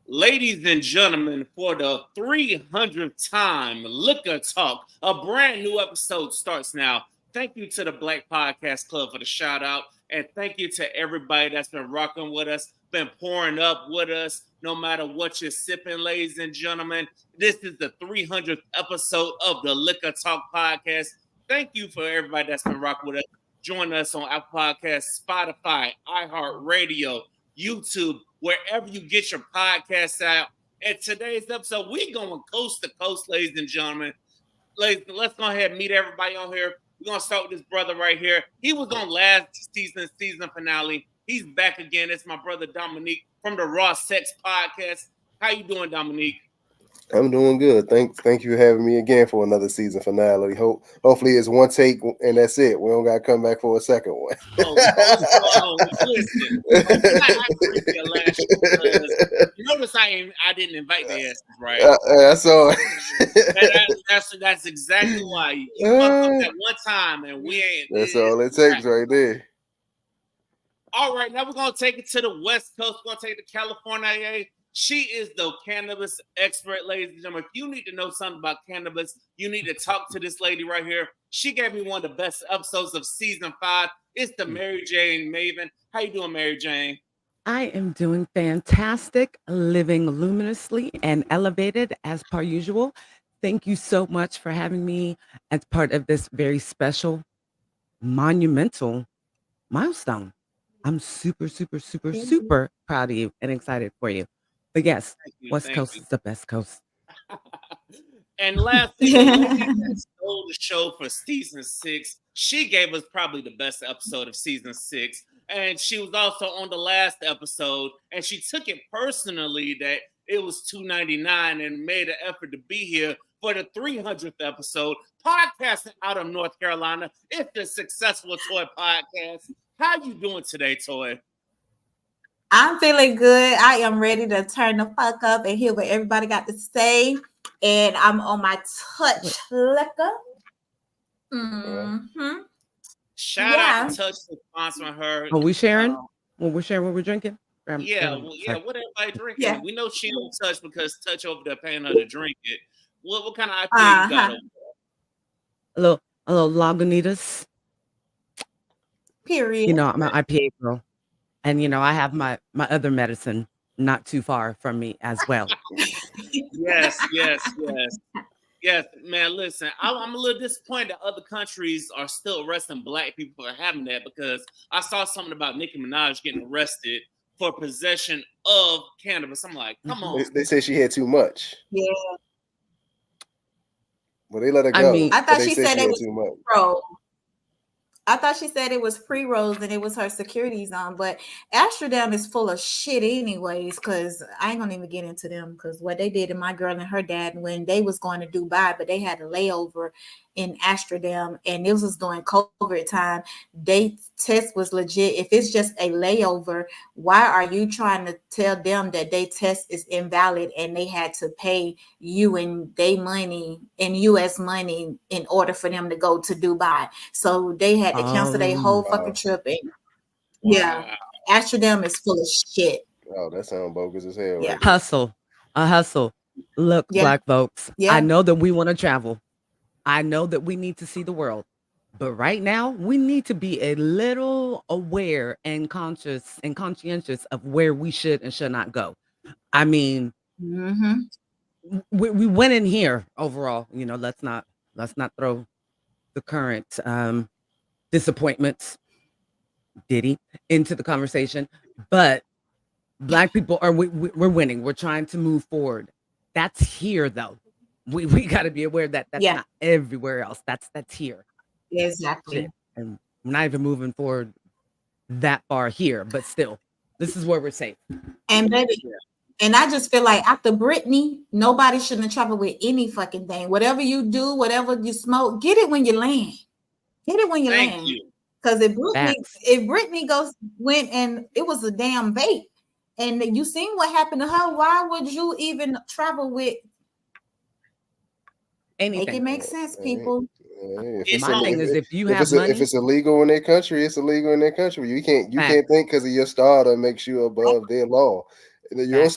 Ladies and gentlemen, for the 300th time, Liquor Talk, a brand new episode starts now. Thank you to the Black Podcast Club for the shout out. And thank you to everybody that's been rocking with us, been pouring up with us, no matter what you're sipping, ladies and gentlemen. This is the 300th episode of the Liquor Talk Podcast. Thank you for everybody that's been rocking with us. Join us on Apple Podcasts, Spotify, iHeartRadio, YouTube, wherever you get your podcasts out. And today's episode, we going coast to coast, ladies and gentlemen. Let's go ahead and meet everybody on here. We're going to start with this brother right here. He was on last season finale. He's back again. It's my brother Dominique from the Raw Sex Podcast. How you doing, Dominique? I'm doing good. Thank you for having me again for another season finale. Hopefully it's one take and that's it. We don't got to come back for a second one. Listen. Notice I didn't invite the asses, right? That's all. That's exactly why you fucked up that one time, and we ain't. That's all it takes right there. All right, now we're gonna take it to the West Coast. We're gonna take it to California. She is the cannabis expert, ladies and gentlemen. If you need to know something about cannabis, you need to talk to this lady right here. She gave me one of the best episodes of season 5. It's the MariJayne Maven. How you doing, MariJayne? I am doing fantastic, living luminously and elevated as per usual. Thank you so much for having me as part of this very special, monumental milestone. I'm super proud of you and excited for you. But yes, West Coast is the best coast. And lastly, the lady that stole the show for season 6, she gave us probably the best episode of season 6. And she was also on the last episode, and she took it personally that it was $2.99 and made an effort to be here for the 300th episode. Podcasting out of North Carolina. It's the Successful Toy Podcast. How you doing today, Toy? I'm feeling good. I am ready to turn the fuck up and hear what everybody got to say. And I'm on my touch liquor. Mm-hmm. Shout out to Touch for sponsoring her. Are we sharing? We're sharing what we're drinking? What everybody drinking? Yeah. We know she don't Touch because Touch over there paying her to drink it. What kind of IPA you got over there? A little Lagunitas. Period. You know, I'm an IPA girl. And, you know, I have my other medicine not too far from me as well. Yes, man, listen, I'm a little disappointed that other countries are still arresting black people for having that, because I saw something about Nicki Minaj getting arrested for possession of cannabis. I'm like, come on. They say she had too much. Yeah. Well, they let her go. I mean, I thought she said it was too much. Bro. I thought she said it was pre-rolls and it was her security zone, but Amsterdam is full of shit anyways, because I ain't gonna even get into them, because what they did to my girl and her dad when they was going to Dubai, but they had a layover in Amsterdam and this was during COVID time. They test was legit. If it's just a layover, why are you trying to tell them that they test is invalid and they had to pay you and they money in US money in order for them to go to Dubai? So they had to cancel their whole fucking trip. And Amsterdam is full of shit. Oh, that sounds bogus as hell. Yeah. Right? A hustle. Look, black folks, I know that we want to travel. I know that we need to see the world. But right now, we need to be a little aware and conscious and conscientious of where we should and should not go. I mean, we went in here overall. You know, let's not throw the current disappointments, Diddy, into the conversation. But black people we're winning. We're trying to move forward. That's here, though. We got to be aware that that's not everywhere else. That's here. Exactly. Shit. And we're not even moving forward that far here, but still, this is where we're safe. And baby, and I just feel like after Britney, nobody shouldn't travel with any fucking thing. Whatever you do, whatever you smoke, get it when you land. Get it when you land. Because if Britney went and it was a damn vape, and you seen what happened to her, why would you even travel with? Anything. Make it make sense, people. My thing is, if you have money, if it's illegal in their country, it's illegal in their country. You can't think because of your star that makes you above their law. Your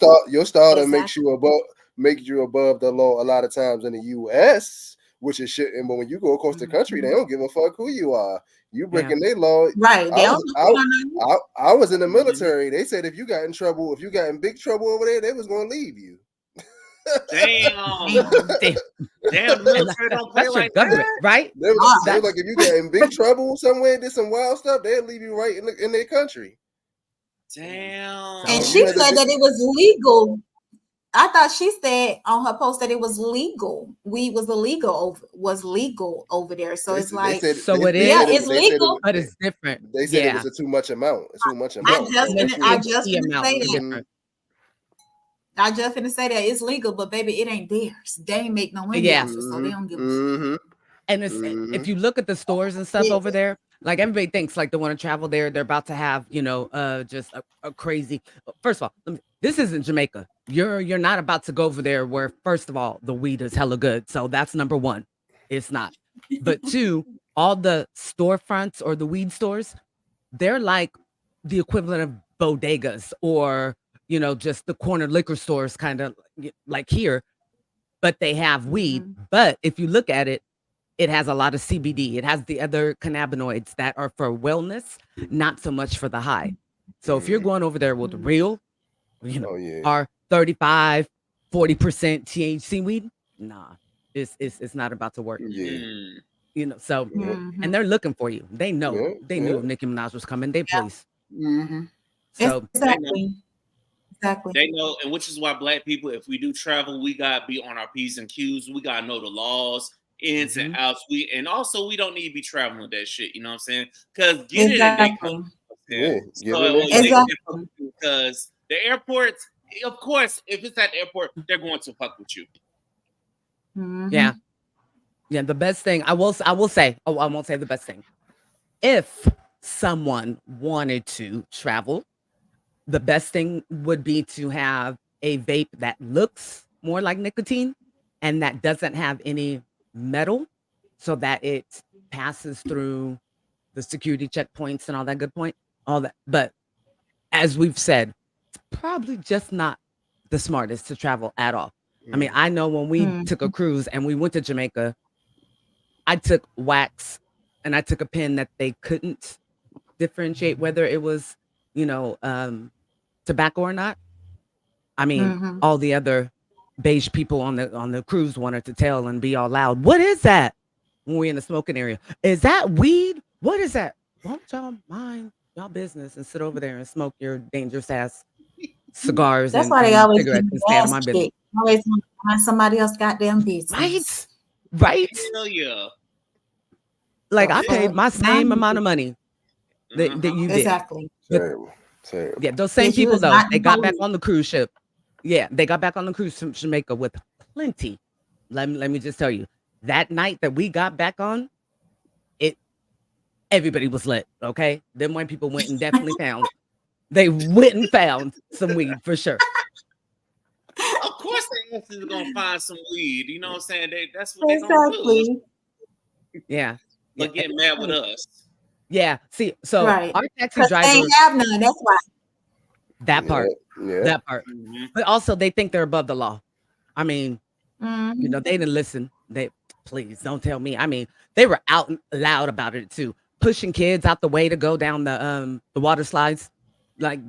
starter makes you above the law a lot of times in the U.S., which is shit. But when you go across the country, they don't give a fuck who you are. You breaking their law, right? I was in the military. They said if you got in big trouble over there, they was gonna leave you. Damn, the military don't play like government, that, right? They was like, if you get in big trouble somewhere, did some wild stuff, they'll leave you right in their country. Damn. And she said that it was legal. I thought she said on her post that it was legal. Weed was legal over there. So it's like, it's legal, but it's different. They said it was too much amount. I just finna say that it's legal, but baby, it ain't theirs. They ain't make no money off it, so they don't give a fuck. And if you look at the stores and stuff over there, like everybody thinks like they want to travel there, they're about to have, just a crazy. First of all, this isn't Jamaica. You're not about to go over there where, first of all, the weed is hella good. So that's number one. It's not. But two, all the storefronts or the weed stores, they're like the equivalent of bodegas or, just the corner liquor stores, kind of like here, but they have weed. But if you look at it, it has a lot of CBD. It has the other cannabinoids that are for wellness, not so much for the high. So if you're going over there with real, are 35, 40% THC weed, nah, it's not about to work. So and they're looking for you. They know. They knew if Nicki Minaj was coming. They police. So exactly. They know, and which is why Black people, if we do travel, we gotta be on our P's and Q's. We gotta know the laws, ins and outs. We don't need to be traveling with that shit. You know what I'm saying? Because because the airports, of course, if it's at the airport, they're going to fuck with you. Yeah. The best thing I will say. Oh, I won't say the best thing. If someone wanted to travel, the best thing would be to have a vape that looks more like nicotine and that doesn't have any metal, so that it passes through the security checkpoints and all that. But as we've said, it's probably just not the smartest to travel at all. I mean, I know when we took a cruise and we went to Jamaica, I took wax and I took a pen that they couldn't differentiate whether it was, tobacco or not. I mean, all the other beige people on the cruise wanted to tell and be all loud. What is that? When we're in the smoking area, is that weed? What is that? Won't y'all mind y'all business and sit over there and smoke your dangerous ass cigars? That's why they always cigarettes and stay out of my business. Always want to find somebody else goddamn business. Right. Hell yeah. Like I paid my same amount of money that you did. Exactly. Terrible. Yeah, those same people though, they got back on the cruise ship. Yeah, they got back on the cruise from Jamaica with plenty. Let me just tell you, that night that we got back on, everybody was lit. Okay, them white people went and definitely found some weed for sure. Of course, they are gonna find some weed. You know what I'm saying? That's what they're gonna do. Yeah, but getting mad with us. Yeah. See, so our taxi drivers, they ain't have none. That's why. That part. But also they think they're above the law. I mean, they didn't listen. Please don't tell me. I mean, they were out loud about it too, pushing kids out the way to go down the water slides. Like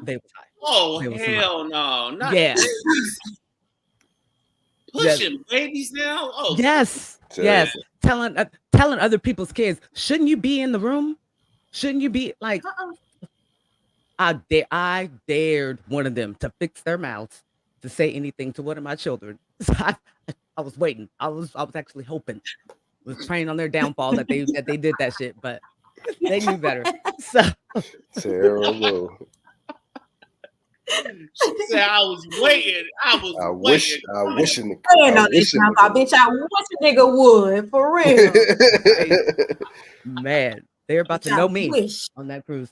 they were tired. Oh hell no! Not pushing babies now. Oh yes. Telling other people's kids, shouldn't you be in the room? Shouldn't you be like? I dared one of them to fix their mouths to say anything to one of my children. So I was waiting. I was actually hoping, was praying on their downfall that they did that shit, but they knew better. So terrible. She said, I was waiting. I wish bitch, I wish a nigga would, for real. Man, they're about to know me on that cruise.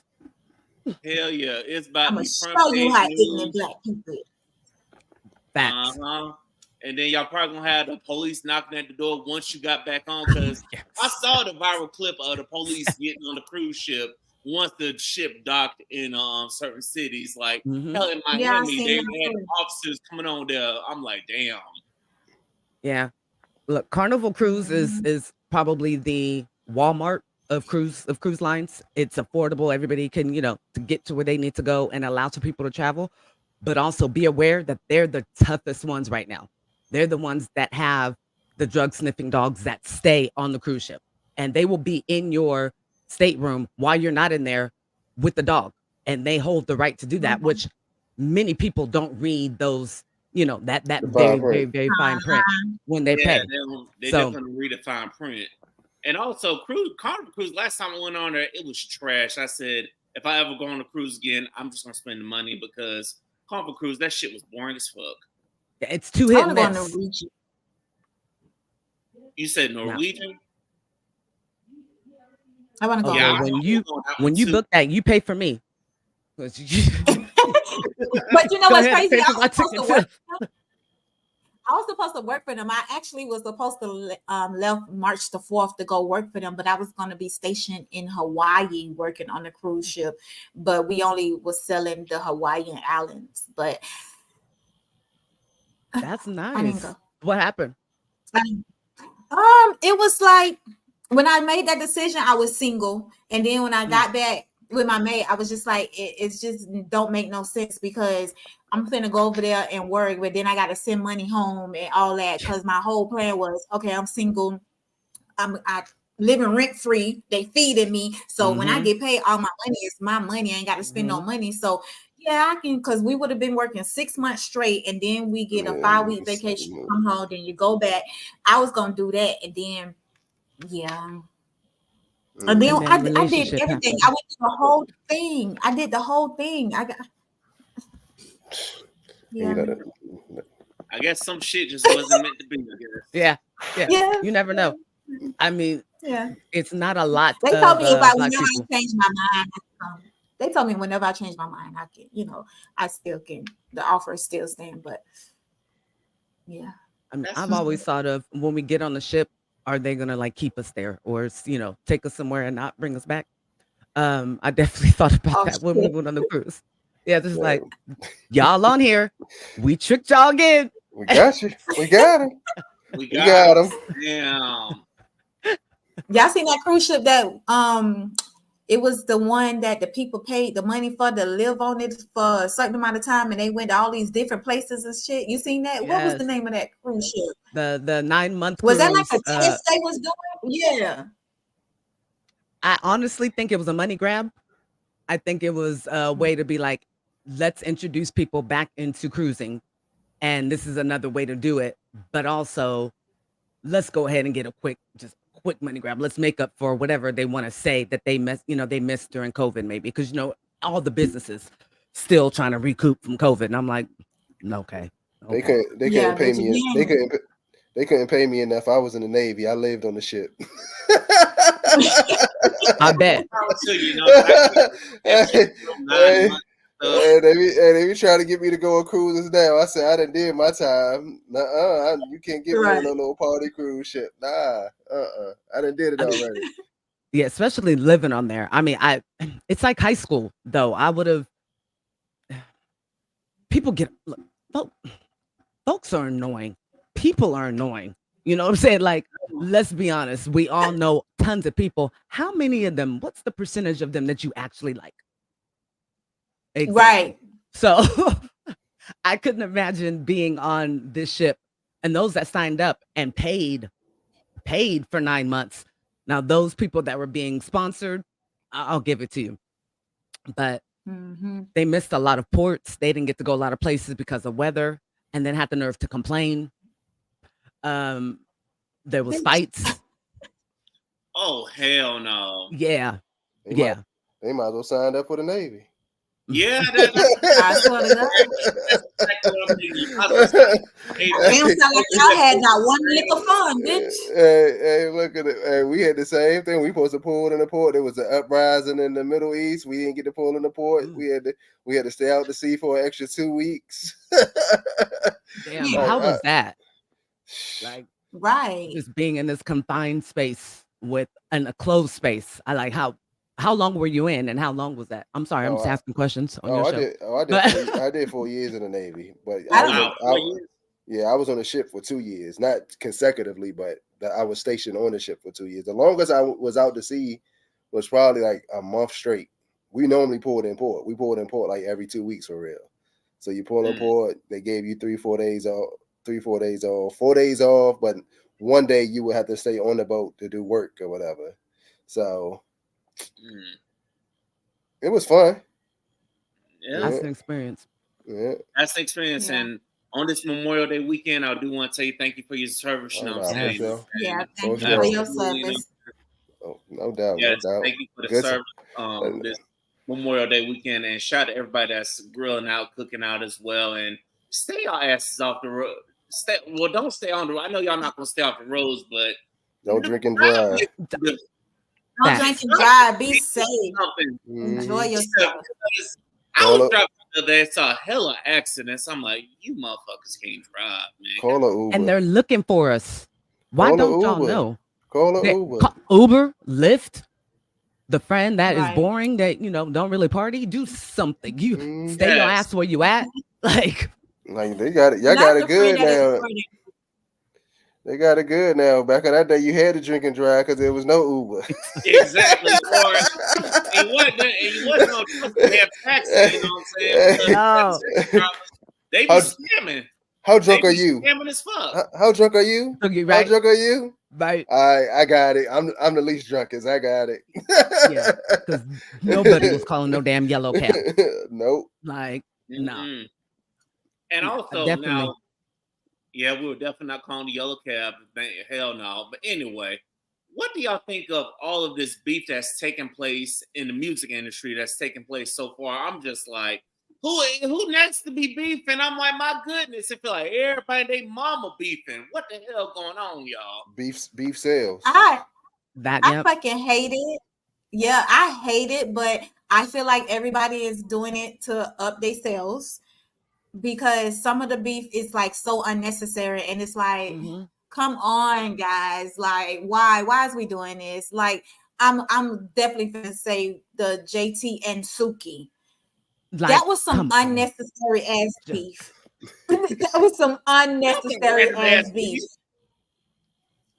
Hell yeah. It's about to be front show you how page ignorant Black people. Facts. And then y'all probably gonna have the police knocking at the door once you got back on, because I saw the viral clip of the police getting on the cruise ship once the ship docked in certain cities, like hell in Yeah, I Miami, seen they them had too. officers coming on there. I'm like, damn. Yeah. Look, Carnival Cruise is probably the Walmart of cruise lines. It's affordable. Everybody can, to get to where they need to go and allow for people to travel. But also be aware that they're the toughest ones right now. They're the ones that have the drug sniffing dogs that stay on the cruise ship. And they will be in your stateroom while you're not in there with the dog. And they hold the right to do that, which many people don't read those, that very, very, very fine print when they pay. They definitely read the fine print. And also, Carnival Cruise, last time I went on there, it was trash. I said, if I ever go on a cruise again, I'm just going to spend the money because Carnival Cruise, that shit was boring as fuck. It's too hit and miss. Norwegian. You said Norwegian? I want to go. Yeah, when you book that, you pay for me. But you know what's crazy? I was supposed to work for them. I actually was supposed to left March the 4th to go work for them, but I was going to be stationed in Hawaii working on the cruise ship. But we only was selling the Hawaiian islands. But that's nice. What happened? It was like when I made that decision, I was single, and then when I got back with my mate, I was just like, it's just don't make no sense because I'm finna go over there and work, but then I got to send money home and all that because my whole plan was, okay, I'm single, I living rent free, they feeding me, so when I get paid, all my money is my money. I ain't got to spend no money, so yeah, I can, because we would have been working 6 months straight, and then we get a 5-week vacation, come home, then you go back. I was gonna do that, and then and then I did everything. I went through the whole thing. I did the whole thing. I guess some shit just wasn't meant to be. Yeah. You never know. I mean, it's not a lot. They told me whenever I change my mind. They told me whenever I change my mind, I can, I still can. The offer is still stand, but yeah. I mean, I've always thought of when we get on the ship, are they gonna like keep us there or take us somewhere and not bring us back? I definitely thought about that when we went on the cruise. Yeah, just like y'all on here, we tricked y'all again. We got you. We got him. We got him. Damn. Y'all seen that cruise ship that it was the one that the people paid the money for to live on it for a certain amount of time, and they went to all these different places and shit. You seen that? Yes. What was the name of that cruise ship? The 9-month cruise. Was that like a test they was doing? Yeah. I honestly think it was a money grab. I think it was a way to be like, let's introduce people back into cruising, and this is another way to do it. But also, let's go ahead and get a quick money grab. Let's make up for whatever they want to say that they missed during COVID, maybe, because all the businesses still trying to recoup from COVID, and I'm like, okay. They couldn't pay me. They couldn't pay me enough. I was in the Navy. I lived on the ship. I bet. They be trying to get me to go on cruises now. I said I done did my time. You can't get me on no little party cruise ship. I done did it already. Yeah, especially living on there. I mean, it's like high school though. I would have. Folks are annoying. People are annoying. You know what I'm saying? Like, let's be honest. We all know tons of people. How many of them? What's the percentage of them that you actually like? Exactly. Right. So I couldn't imagine being on this ship and those that signed up and paid for 9 months. Now, those people that were being sponsored, I'll give it to you. But they missed a lot of ports. They didn't get to go a lot of places because of weather, and then had the nerve to complain. There was fights. Oh, hell no. Yeah. They might as well sign up for the Navy. Yeah, that's exactly what I'm thinking. They don't sound like y'all had not one lick of fun, bitch. Hey, look at it. Hey, we had the same thing. We supposed to pull in the port. There was an uprising in the Middle East. We didn't get to pull in the port. We had to stay out to sea for an extra 2 weeks. Damn, how was that? Like, just being in this confined space in a closed space. I like how How long were you in, and how long was that? I'm sorry, I'm just asking questions on your show. I did 4 years in the Navy, but I was on a ship for 2 years, not consecutively, but I was stationed on the ship for 2 years. The longest I was out to sea was probably like a month straight. We normally pulled in port. We pulled in port like every 2 weeks for real. So you pull in port, they gave you 3-4 days off, 3-4 days off, 4 days off, but one day you would have to stay on the boat to do work or whatever. So it was fun. Yeah, that's an experience. Yeah, that's the experience. Yeah. And on this Memorial Day weekend, I do want to tell you thank you for your service. You know what I'm saying? Sure. Yeah, thank you for your service. Oh, no doubt. Yes, no doubt. Thank you for the service this Memorial Day weekend, and shout out to everybody that's grilling out, cooking out as well, and stay your asses off the road. Don't stay on the road. I know y'all not gonna stay off the roads, but don't drink and drive. Don't drink and drive. Be safe. Enjoy yourself. I was driving the other day, saw a hella accidents. I'm like, you motherfuckers can't drive, man. Call an Uber. And they're looking for us. Why don't y'all know? Call an Uber. Uber, Lyft, the friend that is boring, that don't really party. Do something. You stay your ass where you at. Like they got it. Y'all got it good now. They got it good now. Back in that day, you had to drink and drive because there was no Uber. Exactly. Or it wasn't no taxi. You know what I'm saying? They be scamming. How drunk are you? Scamming as fuck. How drunk are you? Okay, right. How drunk are you? Right. I got it. I'm the least drunkest. I got it. Yeah, because nobody was calling no damn yellow cab. Nope. Like no. And also now. Yeah, we were definitely not calling the yellow cab. Hell no. But anyway, what do y'all think of all of this beef that's taking place in the music industry that's taking place so far? I'm just like, who next to be beefing? I'm like, my goodness, it feel like everybody and they mama beefing. What the hell going on, y'all? Beef sales. I fucking hate it. Yeah, I hate it, but I feel like everybody is doing it to up their sales. Because some of the beef is like so unnecessary, and it's like, come on, guys, like why is we doing this? Like, I'm definitely gonna say the JT and Suki. Like, that was some unnecessary ass beef. That was some unnecessary ass beef.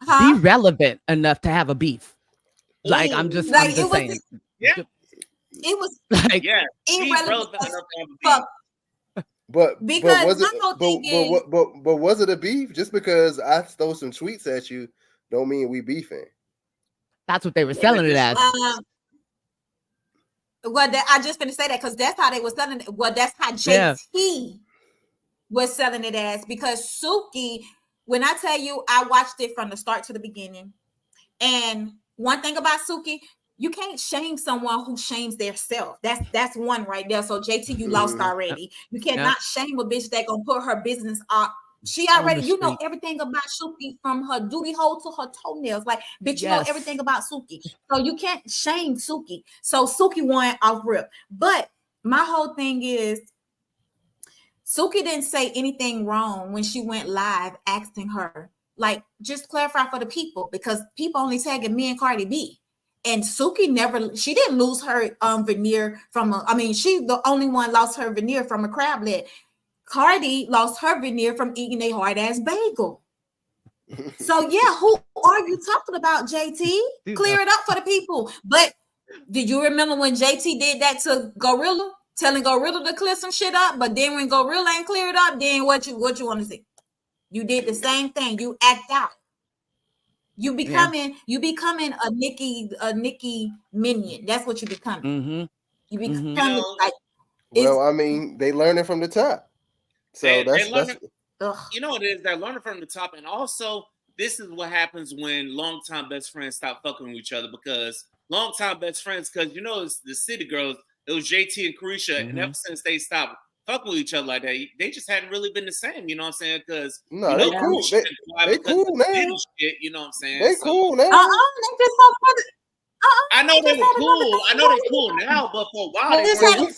Huh? Be relevant enough to have a beef. Like I'm just saying. Yeah. It was like irrelevant enough to have a beef. But was it a beef? Just because I throw some tweets at you, don't mean we beefing. That's what they were selling it as. I just finished say that because that's how they were selling it. Well, that's how JT was selling it as, because Suki, when I tell you, I watched it from the start to the beginning. And one thing about Suki, you can't shame someone who shames their self. That's one right there. So JT, you lost already. You cannot shame a bitch that gonna put her business up. She already, you know everything about Suki from her duty hole to her toenails. Like, bitch, you know everything about Suki. So you can't shame Suki. So Suki won off rip. But my whole thing is, Suki didn't say anything wrong when she went live asking her. Like, just clarify for the people, because people only tagging me and Cardi B. And Suki she didn't lose her veneer from she the only one lost her veneer from a crab leg. Cardi lost her veneer from eating a hard ass bagel. So yeah, who are you talking about, JT? Clear it up for the people. But did you remember when JT did that to Gorilla, telling Gorilla to clear some shit up? But then when Gorilla ain't cleared up, then what you want to see? You did the same thing. You act out. You becoming a Nicki minion. That's what you becoming. Mm-hmm. You becoming like. Well, I mean, they learning from the top. So that's you know what it is. They're learning from the top, and also this is what happens when longtime best friends stop fucking with each other, because longtime best friends, because it's the City Girls. It was JT and Carisha, and ever since they stopped fucking with each other like that, they just hadn't really been the same. You know what I'm saying? Because they cool. They cool now. Shit, you know what I'm saying? They cool now. I know they were cool. I know they're cool now, but for a while they weren't.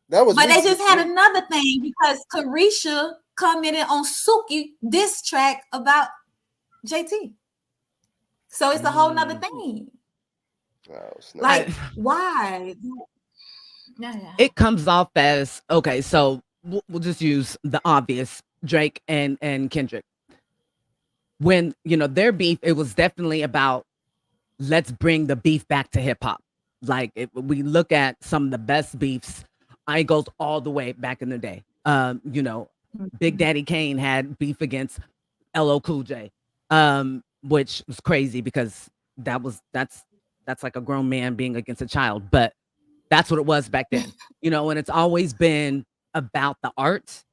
But they just had another thing, because Carisha commented on Suki diss track about JT. So it's a whole nother thing. Oh, like, why? It comes off as, okay, so we'll just use the obvious, Drake and Kendrick. When, their beef, it was definitely about, let's bring the beef back to hip hop. Like, if we look at some of the best beefs, it goes all the way back in the day. Big Daddy Kane had beef against LL Cool J, which was crazy because that's like a grown man being against a child, but that's what it was back then. And it's always been about the art,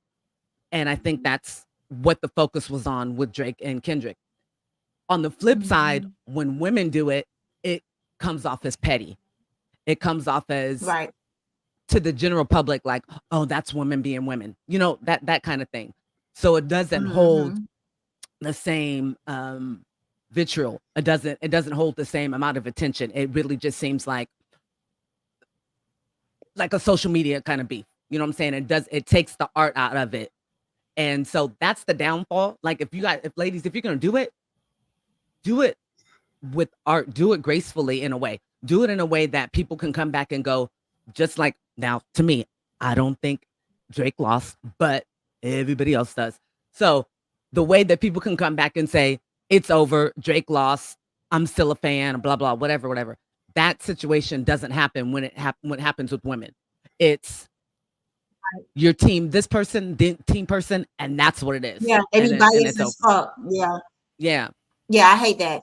and I think that's what the focus was on with Drake and Kendrick. On the flip side, when women do it, it comes off as petty. It comes off as, right, to the general public, like, oh, that's women being women, that kind of thing. So it doesn't hold the same vitriol. It doesn't hold the same amount of attention. It really just seems like a social media kind of beef. You know what I'm saying? It takes the art out of it. And so that's the downfall. Like, if ladies, if you're gonna do it with art, do it gracefully, in a way. Do it in a way that people can come back and go, just like, now, to me, I don't think Drake lost, but everybody else does. So the way that people can come back and say, it's over, Drake lost, I'm still a fan, blah, blah, whatever. That situation doesn't happen when it happens with women. It's your team, this person, team person, and that's what it is. Yeah, anybody is as fuck. Yeah. I hate that.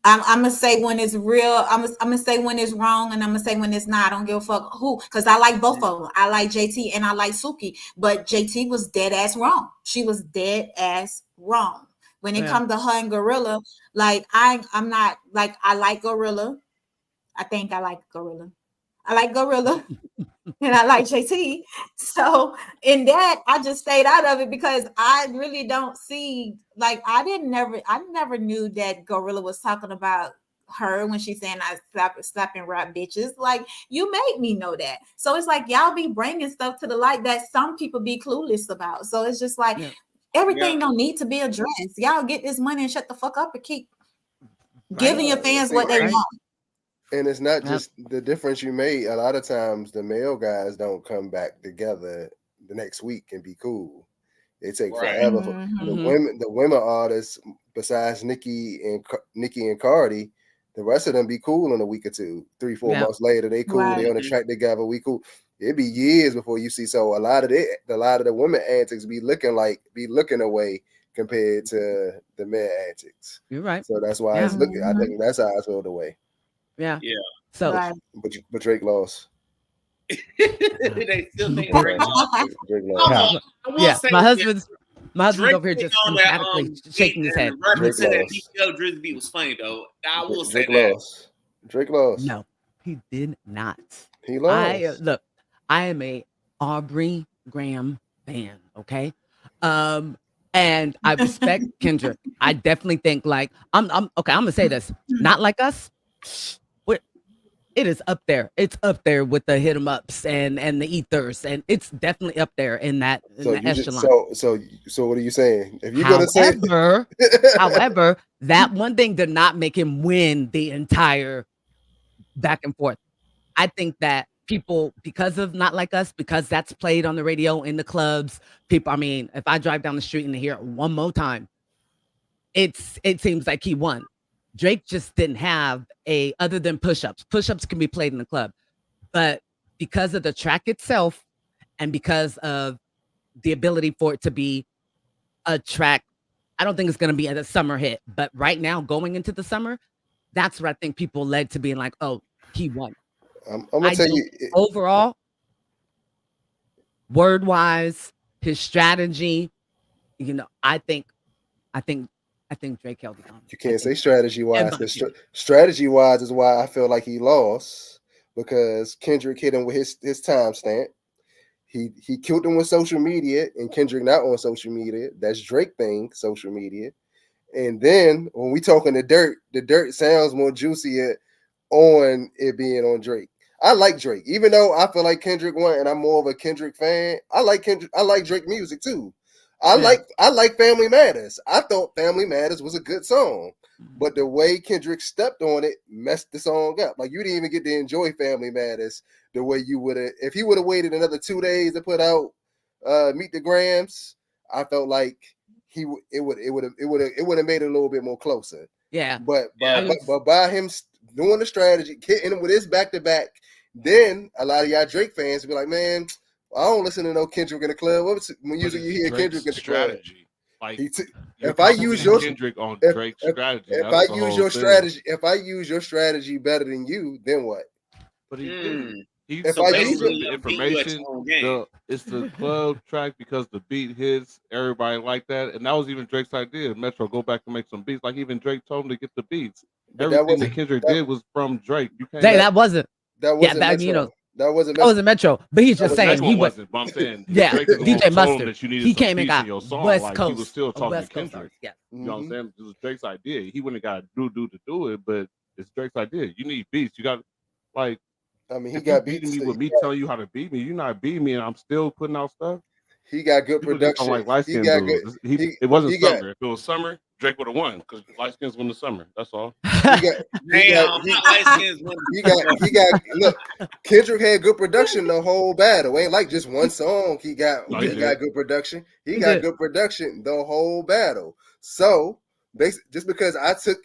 I'm gonna say when it's real. I'm gonna say when it's wrong, and I'm gonna say when it's not. I don't give a fuck who, because I like both of them. I like JT and I like Suki, but JT was dead ass wrong. She was dead ass wrong. When it comes to her and Gorilla, like I'm not like, I like Gorilla. I think I like Gorilla. I like Gorilla. And I like JT. So in that, I just stayed out of it because I really don't see, like, I never knew that Gorilla was talking about her when she's saying I slapping rap bitches. Like, you made me know that. So it's like, y'all be bringing stuff to the light that some people be clueless about. So it's just like, everything don't need to be addressed. Y'all get this money and shut the fuck up and keep giving your fans what they want. And it's not just the difference you made. A lot of times the male guys don't come back together the next week and be cool. They take forever. The women artists, besides Nicki and Cardi, the rest of them be cool in a week or two. 3-4 months later, they cool. They on the track together. We cool. It'd be years before you see. So a lot of the women antics be looking away compared to the men antics. You're right. So that's why it's looking. I think that's how it's rolled away. Yeah. So, but Drake lost. They still think Drake lost. My husband's over here just emphatically shaking his head. Referencing that DL Drizzy beat was funny though. I will say that. Drake lost. No, he did not. He lost. I am a Aubrey Graham fan. Okay. And I respect Kendrick. I definitely think, like, I'm okay. I'm gonna say this. Not Like Us. It is up there. It's up there with the hit 'em ups and the ethers, and it's definitely up there in that echelon. So what are you saying? If you're gonna say, however, that one thing did not make him win the entire back and forth. I think that people, because of Not Like Us, because that's played on the radio in the clubs, people. I mean, if I drive down the street and hear it one more time, it seems like he won. Drake just didn't have other than push-ups. Push-ups can be played in the club, but because of the track itself and because of the ability for it to be a track, I don't think it's going to be a summer hit. But right now, going into the summer, that's what I think people led to being like, oh, he won. I'm going to tell you. Overall, word-wise, his strategy, I think Drake held it on. You can't say strategy-wise, because strategy-wise is why I feel like he lost, because Kendrick hit him with his timestamp. He killed him with social media, and Kendrick not on social media. That's Drake thing, social media. And then when we talking the dirt sounds more juicier on it being on Drake. I like Drake, even though I feel like Kendrick won, and I'm more of a Kendrick fan. I like Drake music too. I like Family Matters. I thought Family Matters was a good song, but the way Kendrick stepped on it messed the song up. Like you didn't even get to enjoy Family Matters the way you would have if he would have waited another 2 days to put out Meet the Grams. I felt like it would have made it a little bit more closer. Yeah, but by him doing the strategy, hitting him with his back to back, then a lot of y'all Drake fans be like, man, I don't listen to no Kendrick in the club. When usually you hear Kendrick in the strategy. Club? Like if I use your Kendrick on Drake's strategy, if I use your strategy, if I use your strategy better than you, then what? But he didn't. If so I use the information, it's the club track because the beat hits everybody like that, and that was even Drake's idea. Metro, go back and make some beats. Like even Drake told him to get the beats. Everything that Kendrick did was from Drake. You can't. That wasn't Metro. That wasn't Metro, but he's just saying he wasn't. But I'm saying, yeah, DJ Mustard. That you needed he came and got your song. West like, Coast. He was still talking West to Kendrick. Yeah, you know what I'm saying? It was Drake's idea. He wouldn't have got to do it, but it's Drake's idea. You need beats. You got like. I mean, he got beating me with me telling you how to beat me. You're not beating me, and I'm still putting out stuff. He got good production. Like light skin dudes. It wasn't summer. If it was summer, Drake would have won because light skins win the summer. That's all. Look, Kendrick had good production the whole battle. Ain't like just one song. He got good production. He got good production the whole battle. So just because I took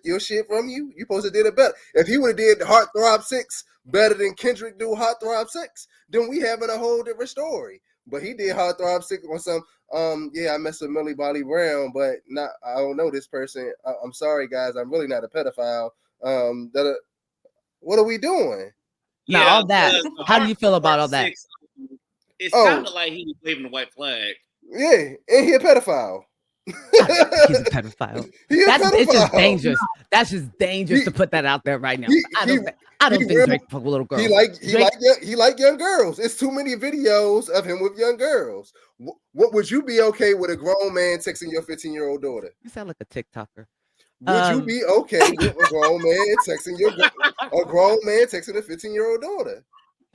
your shit from you, you supposed to did it better. If he would have did Heartthrob 6 better than Kendrick do Heartthrob 6, then we having a whole different story. But he did Heartthrob 6 on some I messed with Millie Bobby Brown, but I don't know this person. I'm sorry guys, I'm really not a pedophile. What are we doing? Now all that. How do you feel about all that? It sounded like he was waving the white flag. Yeah, and he a pedophile. He's a pedophile. It's just dangerous. That's just dangerous to put that out there right now. I don't think Drake for little girls. He like young girls. It's too many videos of him with young girls. What would you be okay with a grown man texting your 15-year-old daughter? You sound like a TikToker. Would you be okay with a grown man texting a 15-year-old daughter?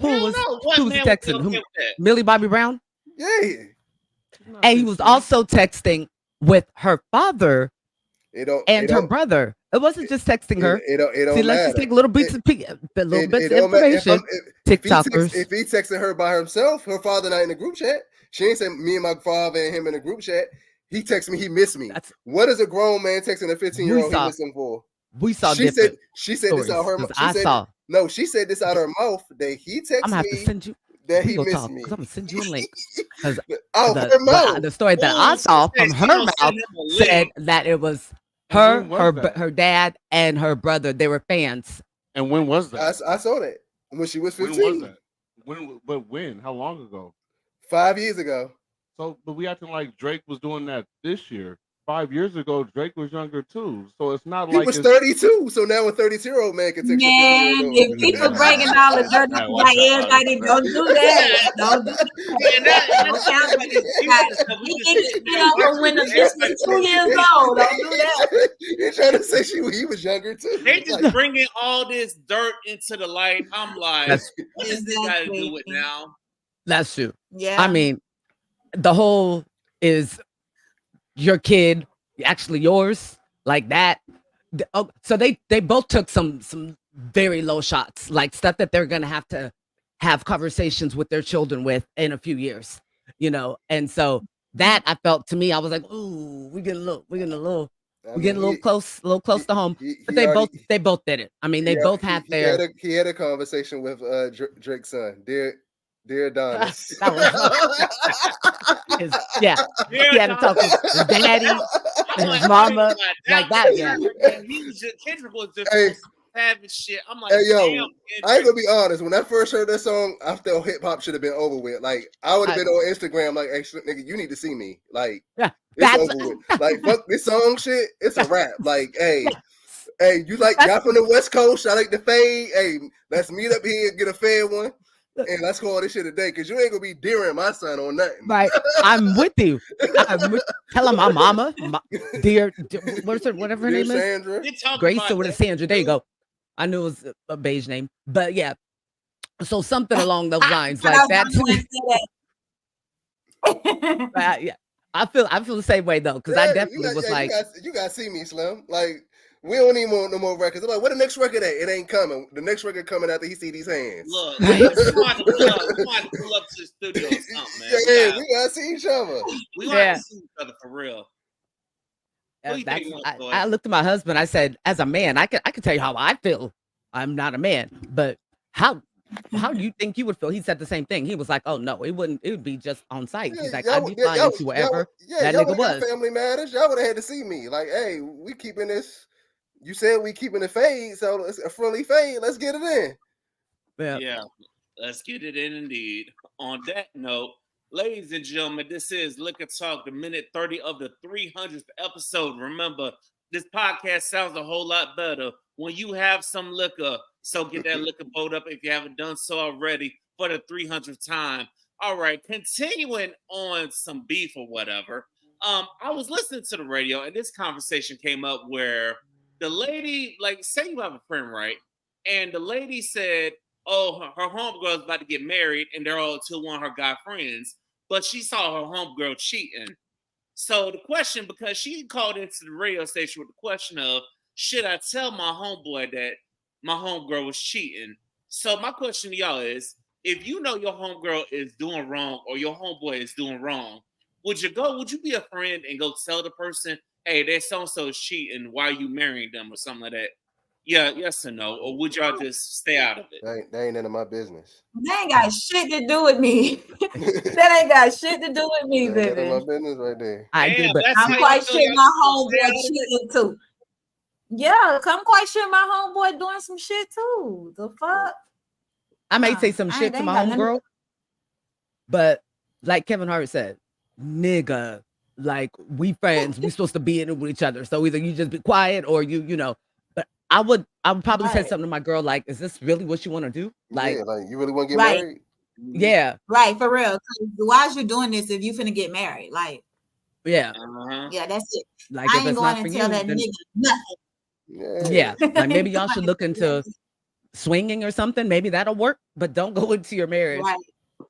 Who was texting? Millie Bobby Brown? Yeah. And he was also texting with her father and her brother. It wasn't just texting her. It don't See, let's just take little bits of information. TikTokers. If he texting her by himself, her father not in the group chat. She ain't saying me and my father and him in a group chat. He texted me, he missed me. What is a grown man texting a 15-year-old he missing for? We saw she said this out her mouth. No, she said this out her mouth that he texted me. I'm gonna have to send you. That he missed me. I'm gonna send you a link. Because the story that I saw from her mouth said that it was her dad and her brother. They were fans. And when was that? I saw that when she was 15. When was that? When? How long ago? 5 years ago. So, but we acting like Drake was doing that this year. 5 years ago, Drake was younger too. So it's not like he was 32. So now a 32-year-old man can take. Man, if people breaking all the dirt like everybody, don't do that. Don't do that. He can get over when the bitch was 2 years old. Don't do that. You're trying to say he was younger too. They just bringing all this dirt into the light. I'm like, what does this got to do with now? That's true. Yeah. I mean, the whole is your kid actually yours like that. So they both took some very low shots, like stuff that they're gonna have to have conversations with their children with in a few years, and so that I felt, to me, I was like, ooh, we're getting a little close to home. But they both did it. I mean, they both had their. He had a conversation with Drake's son, Dear Adonis. He had to talk to his daddy and his mama like that. Yeah, Kendrick was just savage shit. I'm like, hey yo, I ain't gonna be honest. When I first heard that song, I felt hip hop should have been over with. Like I would have been on Instagram, like, hey, nigga, you need to see me. Like, it's over with. Like, fuck this song shit. It's a rap. Like, hey, you like y'all from the West Coast? I like the fade. Hey, let's meet up here and get a fair one. And let's call this shit a day, because you ain't gonna be deering my son on nothing. Right, I'm with you. Tell him my mama, dear, whatever her name Sandra. is, Grace or with Sandra. There you go. I knew it was a beige name, but yeah. So something along those lines, like that. Yeah, I feel the same way though, because I definitely was like, you gotta see me, Slim. Like, we don't need no more records. I'm like, what the next record at? It ain't coming. The next record coming after he see these hands. Look, we want to pull up to the studio or something, man. Yeah, we gotta see each other. We want to see each other for real. I looked at my husband. I said, as a man, I can tell you how I feel. I'm not a man, but how do you think you would feel? He said the same thing. He was like, oh no, it wouldn't. It would be just on site. He's like, I'd be flying to wherever that nigga was. Family matters. Y'all would have had to see me. Like, hey, we keeping this. You said we keeping the fade, so it's a friendly fade. Let's get it in. Yeah, let's get it in indeed. On that note, ladies and gentlemen, this is Liquor Talk, the minute 30 of the 300th episode. Remember, this podcast sounds a whole lot better when you have some liquor. So get that liquor boat up if you haven't done so already for the 300th time. All right, continuing on some beef or whatever. I was listening to the radio and this conversation came up where the lady, like, say you have a friend, right? And the lady said, oh, her homegirl's about to get married and they're all to one of her guy friends, but she saw her homegirl cheating. So the question, because she called into the radio station with the question of, should I tell my homeboy that my homegirl was cheating? So my question to y'all is, if you know your homegirl is doing wrong or your homeboy is doing wrong, would you be a friend and go tell the person, hey, that so-and-so is cheating, why are you marrying them or something like that? Yeah, yes or no? Or would y'all just stay out of it? That ain't none of my business. That ain't got shit to do with me. That ain't got shit to do with me, baby. That's my business right there. I'm quite sure my homeboy cheating too. Yeah, I'm quite sure my homeboy doing some shit too. The fuck? I may say some shit to my homegirl, but like Kevin Hart said, nigga, like, we friends, we supposed to be in it with each other. So either you just be quiet or you know. But I would probably say something to my girl like, is this really what you want to do? Like, you really want to get married? Yeah. Right, for real. Why is you doing this if you finna get married? Like, yeah. Yeah, that's it. Like, I ain't going to tell that nigga nothing. Yeah. Like, maybe y'all should look into swinging or something. Maybe that'll work, but don't go into your marriage. Right.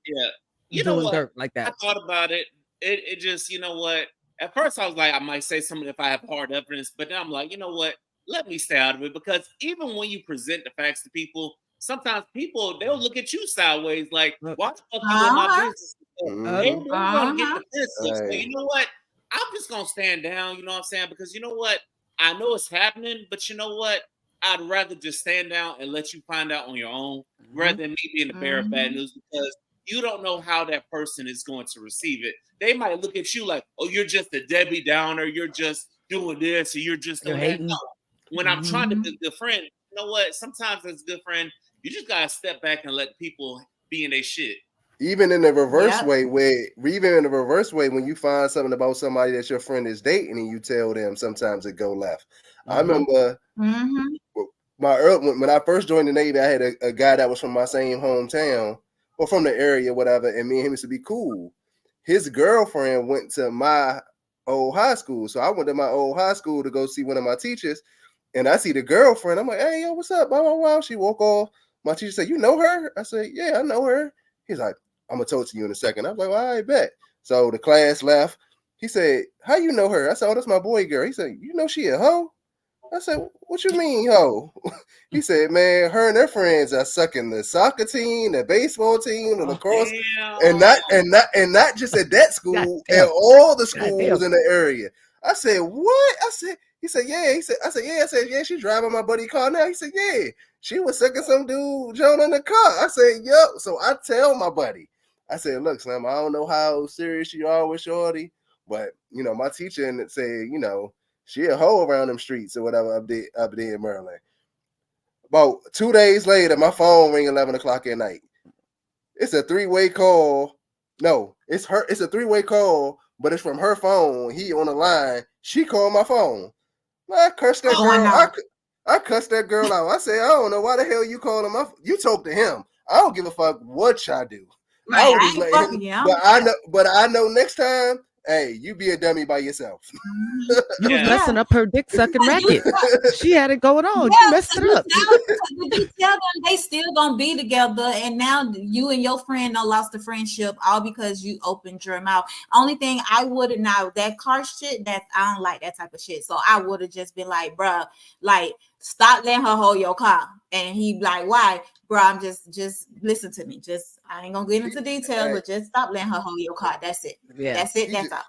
Yeah. You know what? Dirt like that. I thought about it. It just, you know what? At first I was like, I might say something if I have hard evidence, but then I'm like, you know what? Let me stay out of it, because even when you present the facts to people, sometimes they'll look at you sideways like, why the fuck you in my business? They're gonna get defensive. So you know what? I'm just gonna stand down, you know what I'm saying? Because you know what? I know it's happening, but you know what? I'd rather just stand down and let you find out on your own rather than me being the bearer of bad news, because you don't know how that person is going to receive it. They might look at you like, oh, you're just a Debbie Downer, you're just doing this, or you're just doing that. No. When I'm trying to be a good friend, you know what? Sometimes as a good friend, you just gotta step back and let people be in their shit. Even in the reverse way, when you find something about somebody that your friend is dating and you tell them, sometimes it go left. I remember when I first joined the Navy, I had a guy that was from my same hometown or from the area, whatever, and me and him used to be cool. His girlfriend went to my old high school, so I went to my old high school to go see one of my teachers. And I see the girlfriend. I'm like, hey, yo, what's up? Blah, blah, blah. She woke off. My teacher said, you know her? I said, yeah, I know her. He's like, I'm going to talk to you in a second. I was like, well, I bet. So the class left. He said, how you know her? I said, oh, that's my boy girl. He said, you know she a hoe? I said, what you mean, hoe? He said, man, her and her friends are sucking the soccer team, the baseball team, the lacrosse, and not just at that school, at all the schools in the area. I said, what? He said, yeah. I said, yeah, she's driving my buddy car now. He said, yeah, she was sucking some dude Joan in the car. I said, yup. So I tell my buddy, I said, look, Slim, I don't know how serious you are with Shorty, but you know, my teacher said, you know, she a hoe around them streets or whatever up there in Maryland. About 2 days later, my phone ring 11 o'clock at night. It's a three-way call. No, it's a three-way call, but it's from her phone. He on the line. She called my phone. I cursed that girl. I cussed that girl out. I said, I don't know why the hell you calling my phone. You talk to him. I don't give a fuck what y'all do. Right, but I know next time hey, you be a dummy by yourself. You was messing up her dick sucking racket. She had it going on. You messed it up. You tell them they still gonna be together, and now you and your friend lost the friendship all because you opened your mouth. Only thing I would have now that car shit, that I don't like that type of shit. So I would have just been like, bruh, like stop letting her hold your car. And he like, why? Bro, I'm just listen to me. Just I ain't gonna get into details, but just stop letting her hold your car. That's it. Yeah, that's it. That's all.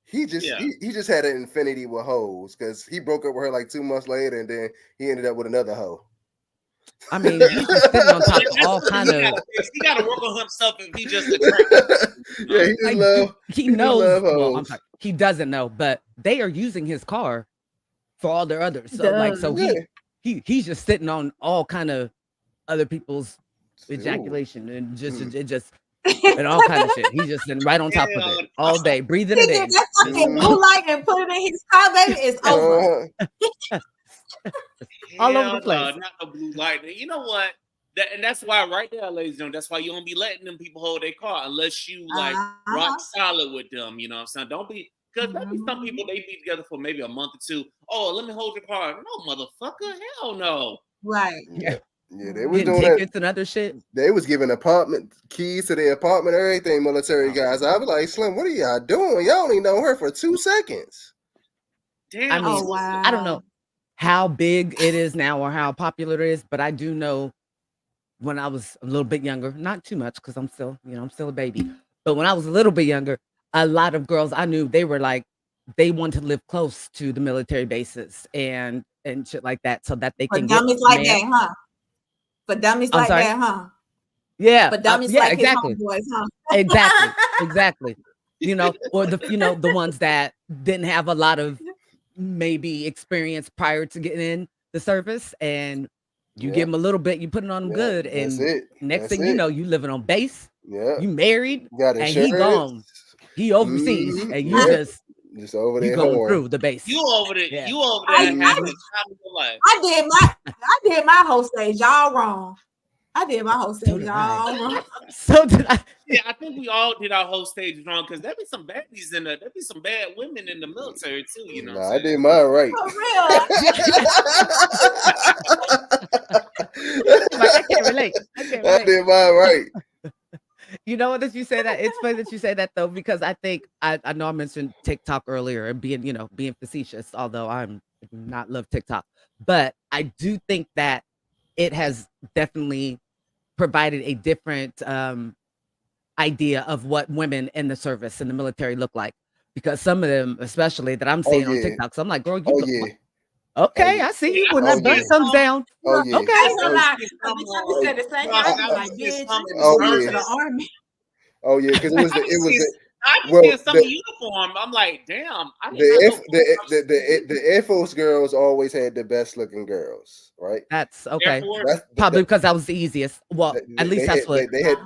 He just had an infinity with hoes because he broke up with her like 2 months later, and then he ended up with another hoe. I mean, he's just sitting on top of all kind of. He got to work on himself if he just attracted. Yeah, he knows. Well, I'm sorry, he doesn't know, but they are using his car for all their others. So he's just sitting on all kind of other people's ejaculation and just and all kind of shit. He's just sitting right on top of it all day, breathing it in. That fucking blue light and put it in his car, baby. It's over. All over the place. Not the blue light. You know what? And that's why right there, ladies and gentlemen, that's why you don't be letting them people hold their car unless you like rock solid with them. You know what I'm saying? Don't be, because there be some people, they be together for maybe a month or two. Oh, let me hold your car. No, motherfucker. Hell no. Right. Yeah, they was doing tickets and other shit. They was giving apartment keys to their apartment, everything. Military guys. I was like, Slim, what are y'all doing? Y'all only know her for 2 seconds. Damn. I mean, wow. I don't know how big it is now or how popular it is, but I do know when I was a little bit younger, not too much because I'm still a baby. But when I was a little bit younger, a lot of girls I knew, they were like, they want to live close to the military bases and shit like that, so that they can get dummies like that, huh? For dummies like that, huh? Yeah. But dummies like exactly. His homeboys, huh? Exactly. Or the ones that didn't have a lot of maybe experience prior to getting in the service, and you give them a little bit, you put it on them good, and next thing you know, you living on base. Yeah. You married, and he gone. He overseas, and you just over there going through the base. You over there. Yeah. You over there having the time of your life. I did my whole stage. Y'all wrong. I did my whole stage. Y'all wrong. So did I. Yeah, I think we all did our whole stage wrong because there be some baddies in there. There be some bad women in the military too. You know. I did mine right. For real. I can't relate. I did mine right. You know what? That you say that. It's funny that you say that though, because I think I know I mentioned TikTok earlier and being facetious, although I'm not love TikTok, but I do think that it has definitely provided a different idea of what women in the service in the military look like, because some of them, especially that I'm seeing on TikTok, so I'm like, girl, you look like, okay, I see you when that butt comes down. Okay. Oh yeah, because it was I just some uniform. I'm like, damn. The Air Force girls always had the best looking girls, right? That's okay. Probably because that was the easiest. Well, at least that's what they had.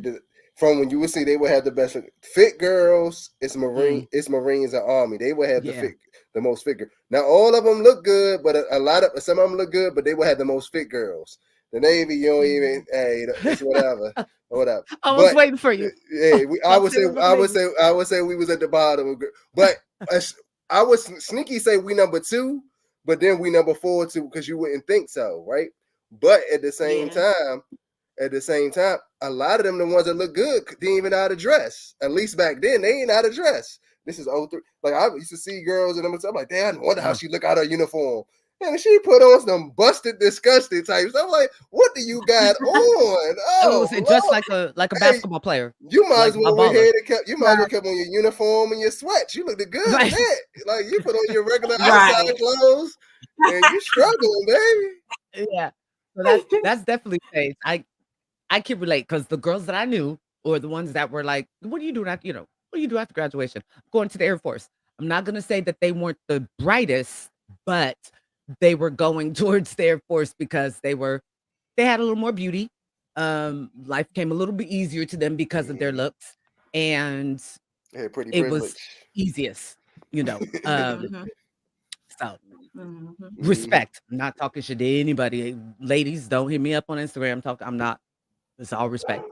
From when you would see, they would have the best fit girls. It's Marines and Army. They would have the most fit girls. Now all of them look good, but some of them look good, but they would have the most fit girls. The Navy, you don't even. Hey, it's whatever. I was waiting for you. Yeah, I would say we was at the bottom. But I was sneaky say we number 2, but then we number 4 too, because you wouldn't think so, right? But at the same time, a lot of them, the ones that look good, didn't even know how to dress. At least back then, they ain't know how to dress. This is 03. Like I used to see girls and I'm like, damn, I wonder how she look out her uniform. And she put on some busted, disgusting types. I'm like, what do you got on? Oh, it just like a basketball player. You might as well kept on your uniform and your sweats. You looked good in that. Like you put on your regular outside clothes and you struggling, baby. Yeah. So that's definitely changed. I can relate because the girls that I knew, or the ones that were like, what do you do after, what do you do after graduation? Going to the Air Force. I'm not gonna say that they weren't the brightest, but they were going towards the Air Force because they had a little more beauty. Life came a little bit easier to them because of their looks, and it was easiest, so respect. I'm not talking shit to anybody. Ladies, don't hit me up on Instagram. I'm not. It's all respect.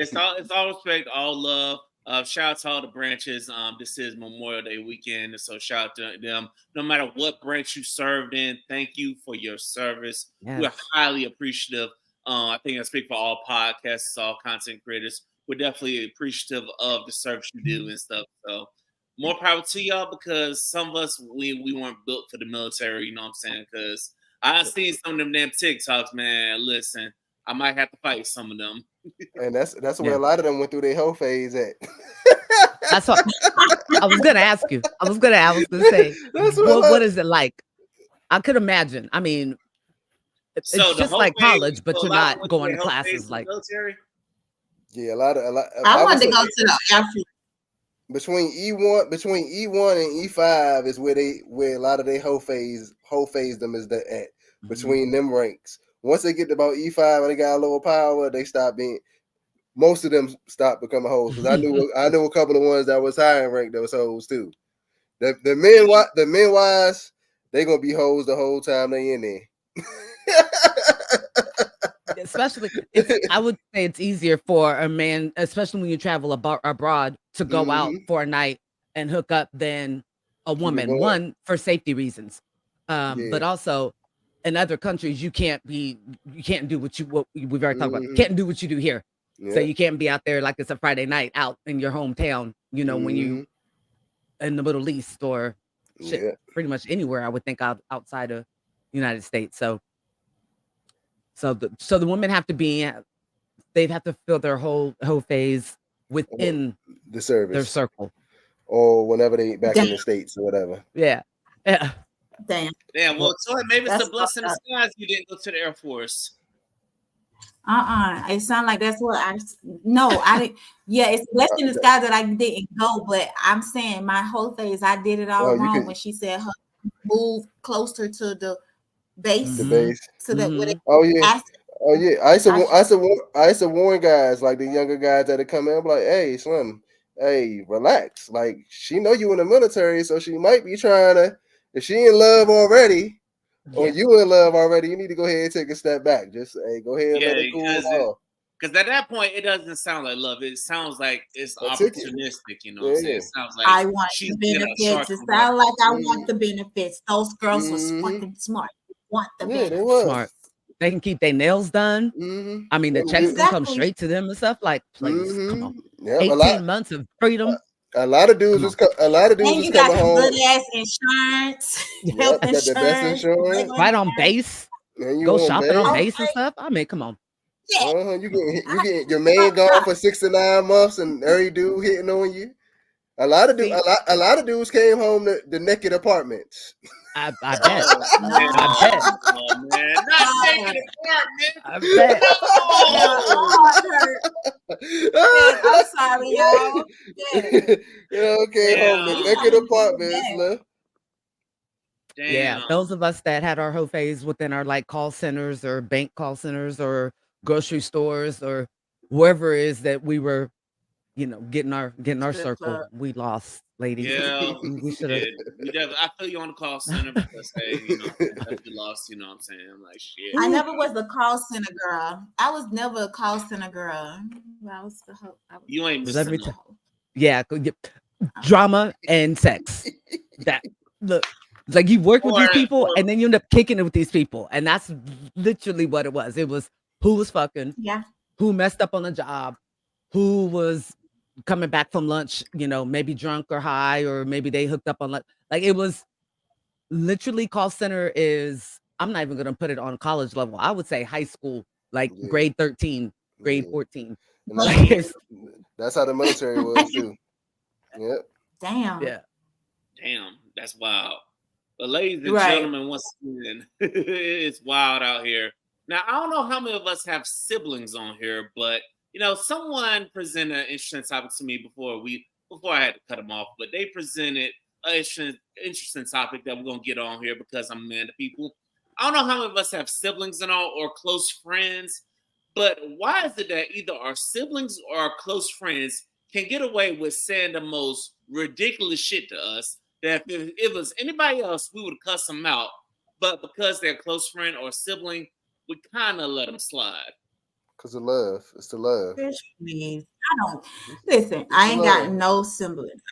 It's all respect, all love. Shout out to all the branches. This is Memorial Day weekend, so shout out to them. No matter what branch you served in, thank you for your service. Yes. We're highly appreciative. I think I speak for all podcasts, all content creators. We're definitely appreciative of the service you do and stuff. So more power to y'all, because some of us we weren't built for the military. You know what I'm saying? Because I seen some of them damn TikToks, man. Listen, I might have to fight some of them. And that's where a lot of them went through their whole phase at. That's what I was gonna ask you. I was gonna say, what is it like? I could imagine. I mean, it's just like college, but you're not going to classes like military. Yeah, a lot. I wanted to go to the Africa. Between E1 and E5 is where a lot of their whole phase them is at between them ranks. Once they get to about E5 and they got a little power, they stop being. Most of them stop becoming hoes, because I knew a couple of ones that was high in rank that was hoes too. The men wise, they gonna be hoes the whole time they in there. Especially, I would say it's easier for a man, especially when you travel abroad, to go out for a night and hook up than a woman. One, for safety reasons, but also in other countries you can't do what we've already talked about. You can't do what you do here. So you can't be out there like it's a Friday night out in your hometown. You know, when you in the Middle East or pretty much anywhere, I would think outside of the United States. So the women have to be, they'd have to fill their whole phase within the service, their circle, or whenever they back in the States or whatever. Yeah. Damn. Well, so maybe it's a blessing in disguise you didn't go to the Air Force. It sounds like that's what I didn't. Yeah, it's a blessing in disguise that I didn't go, but I'm saying my whole phase, I did it all wrong when she said her move closer to the base. The base. So that I used to warn guys, like the younger guys that are coming up, like, hey, Slim, hey, relax. Like, she know you in the military, so she might be trying to, if she in love already, or you in love already, you need to go ahead and take a step back. Just go ahead and let it cool off. Because at that point, it doesn't sound like love. It sounds like it's opportunistic. You know what I'm saying? It sounds like I want the benefits. It sounds like I want the benefits. Those girls was fucking smart. Want the benefits. They was smart. They can keep their nails done. I mean, the checks can come straight to them and stuff. Like, please, come on. 18 months of freedom. A lot of dudes was coming home. Good ass insurance, health insurance, the best insurance, right on base. Go shopping on base and stuff. I mean, come on. Yeah. You get your man gone for 6 to 9 months, and every dude hitting on you. A lot of dudes came home to the naked apartments. I bet. I bet. Oh, man. Not naked apartment. I bet. I'm sorry, y'all. Okay, home to naked apartments. Yeah, those of us that had our whole phase within our like call centers or bank call centers or grocery stores or wherever it is that we were, getting our circle, we lost, ladies. Yeah, we should have. I feel you on the call center because we lost. You know what I'm saying? I'm like, shit. I never was a call center girl. I was never a call center girl. You ain't. Yeah, drama and sex. That look. Like you work with these people and then you end up kicking it with these people. And that's literally what it was. It was who was fucking, who messed up on the job, who was coming back from lunch, maybe drunk or high, or maybe they hooked up on lunch. Like it was literally call center is, I'm not even going to put it on college level. I would say high school, like grade 13, grade 14. That's how the military was too. Yep. Damn. Yeah. Damn. That's wild. But ladies and gentlemen, once again, it's wild out here. Now, I don't know how many of us have siblings on here, but someone presented an interesting topic to me before I had to cut them off. But they presented an interesting topic that we're gonna get on here because I'm a man to people. I don't know how many of us have siblings and all or close friends, but why is it that either our siblings or our close friends can get away with saying the most ridiculous shit to us? That if it was anybody else, we would cuss them out. But because they're a close friend or sibling, we kind of let them slide. Cause of love. It's the love. Please. I don't listen. I ain't got no siblings.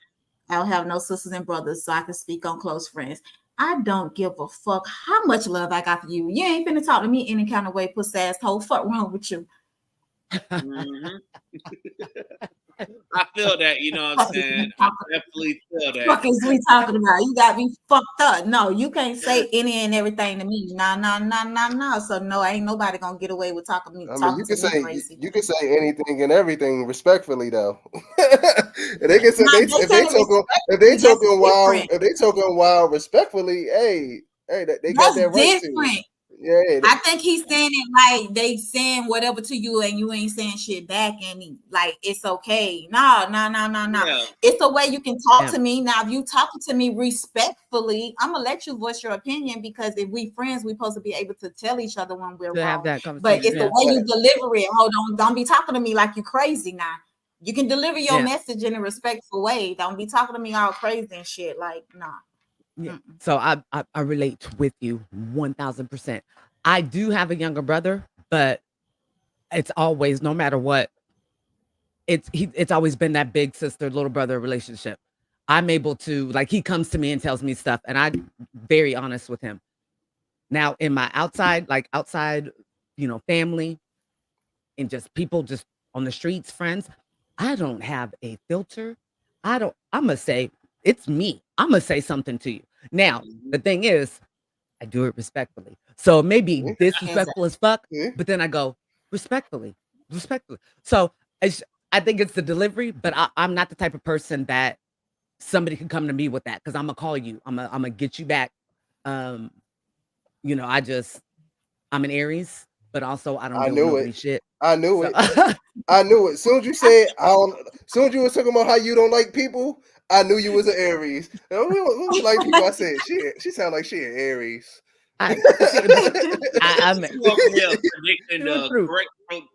I don't have no sisters and brothers, so I can speak on close friends. I don't give a fuck how much love I got for you. You ain't finna talk to me any kind of way, pussy asshole. Fuck wrong with you. Mm-hmm. I feel that, you know what I'm saying? I definitely feel that. What is we talking about? You got me fucked up. No, you can't say any and everything to me. Nah. So no, ain't nobody gonna get away with talking to me. I mean, you can say crazy. you can say anything and everything respectfully, though. And they can say if they talking wild respectfully, hey, they got that right different. Yeah, I think he's saying it like they saying whatever to you and you ain't saying shit back, and like it's okay. No. Yeah. It's the way you can talk to me. Now, if you talking to me respectfully, I'm gonna let you voice your opinion, because if we friends, we're supposed to be able to tell each other when we're wrong. Have that conversation. But it's the way you deliver it. Hold on, don't be talking to me like you crazy now. You can deliver your message in a respectful way. Don't be talking to me all crazy and shit. Like, nah. Yeah. So I relate with you 1000%. I do have a younger brother, but it's always, no matter what, it's always been that big sister, little brother relationship. I'm able to, like, he comes to me and tells me stuff, and I'm very honest with him. Now, in my outside, family and just people just on the streets, friends, I don't have a filter. I'm gonna say, it's me. I'm gonna say something to you. Now, the thing is, I do it respectfully. So maybe disrespectful as fuck, but then I go respectfully. So I think it's the delivery, but I'm not the type of person that somebody can come to me with that, because I'm gonna call you. I'm gonna get you back. I'm an Aries, but also I don't do nobody shit. I knew it. I knew it. Soon as you said soon as you was talking about how you don't like people, I knew you was an Aries. We don't like people. I said she sound like she an Aries.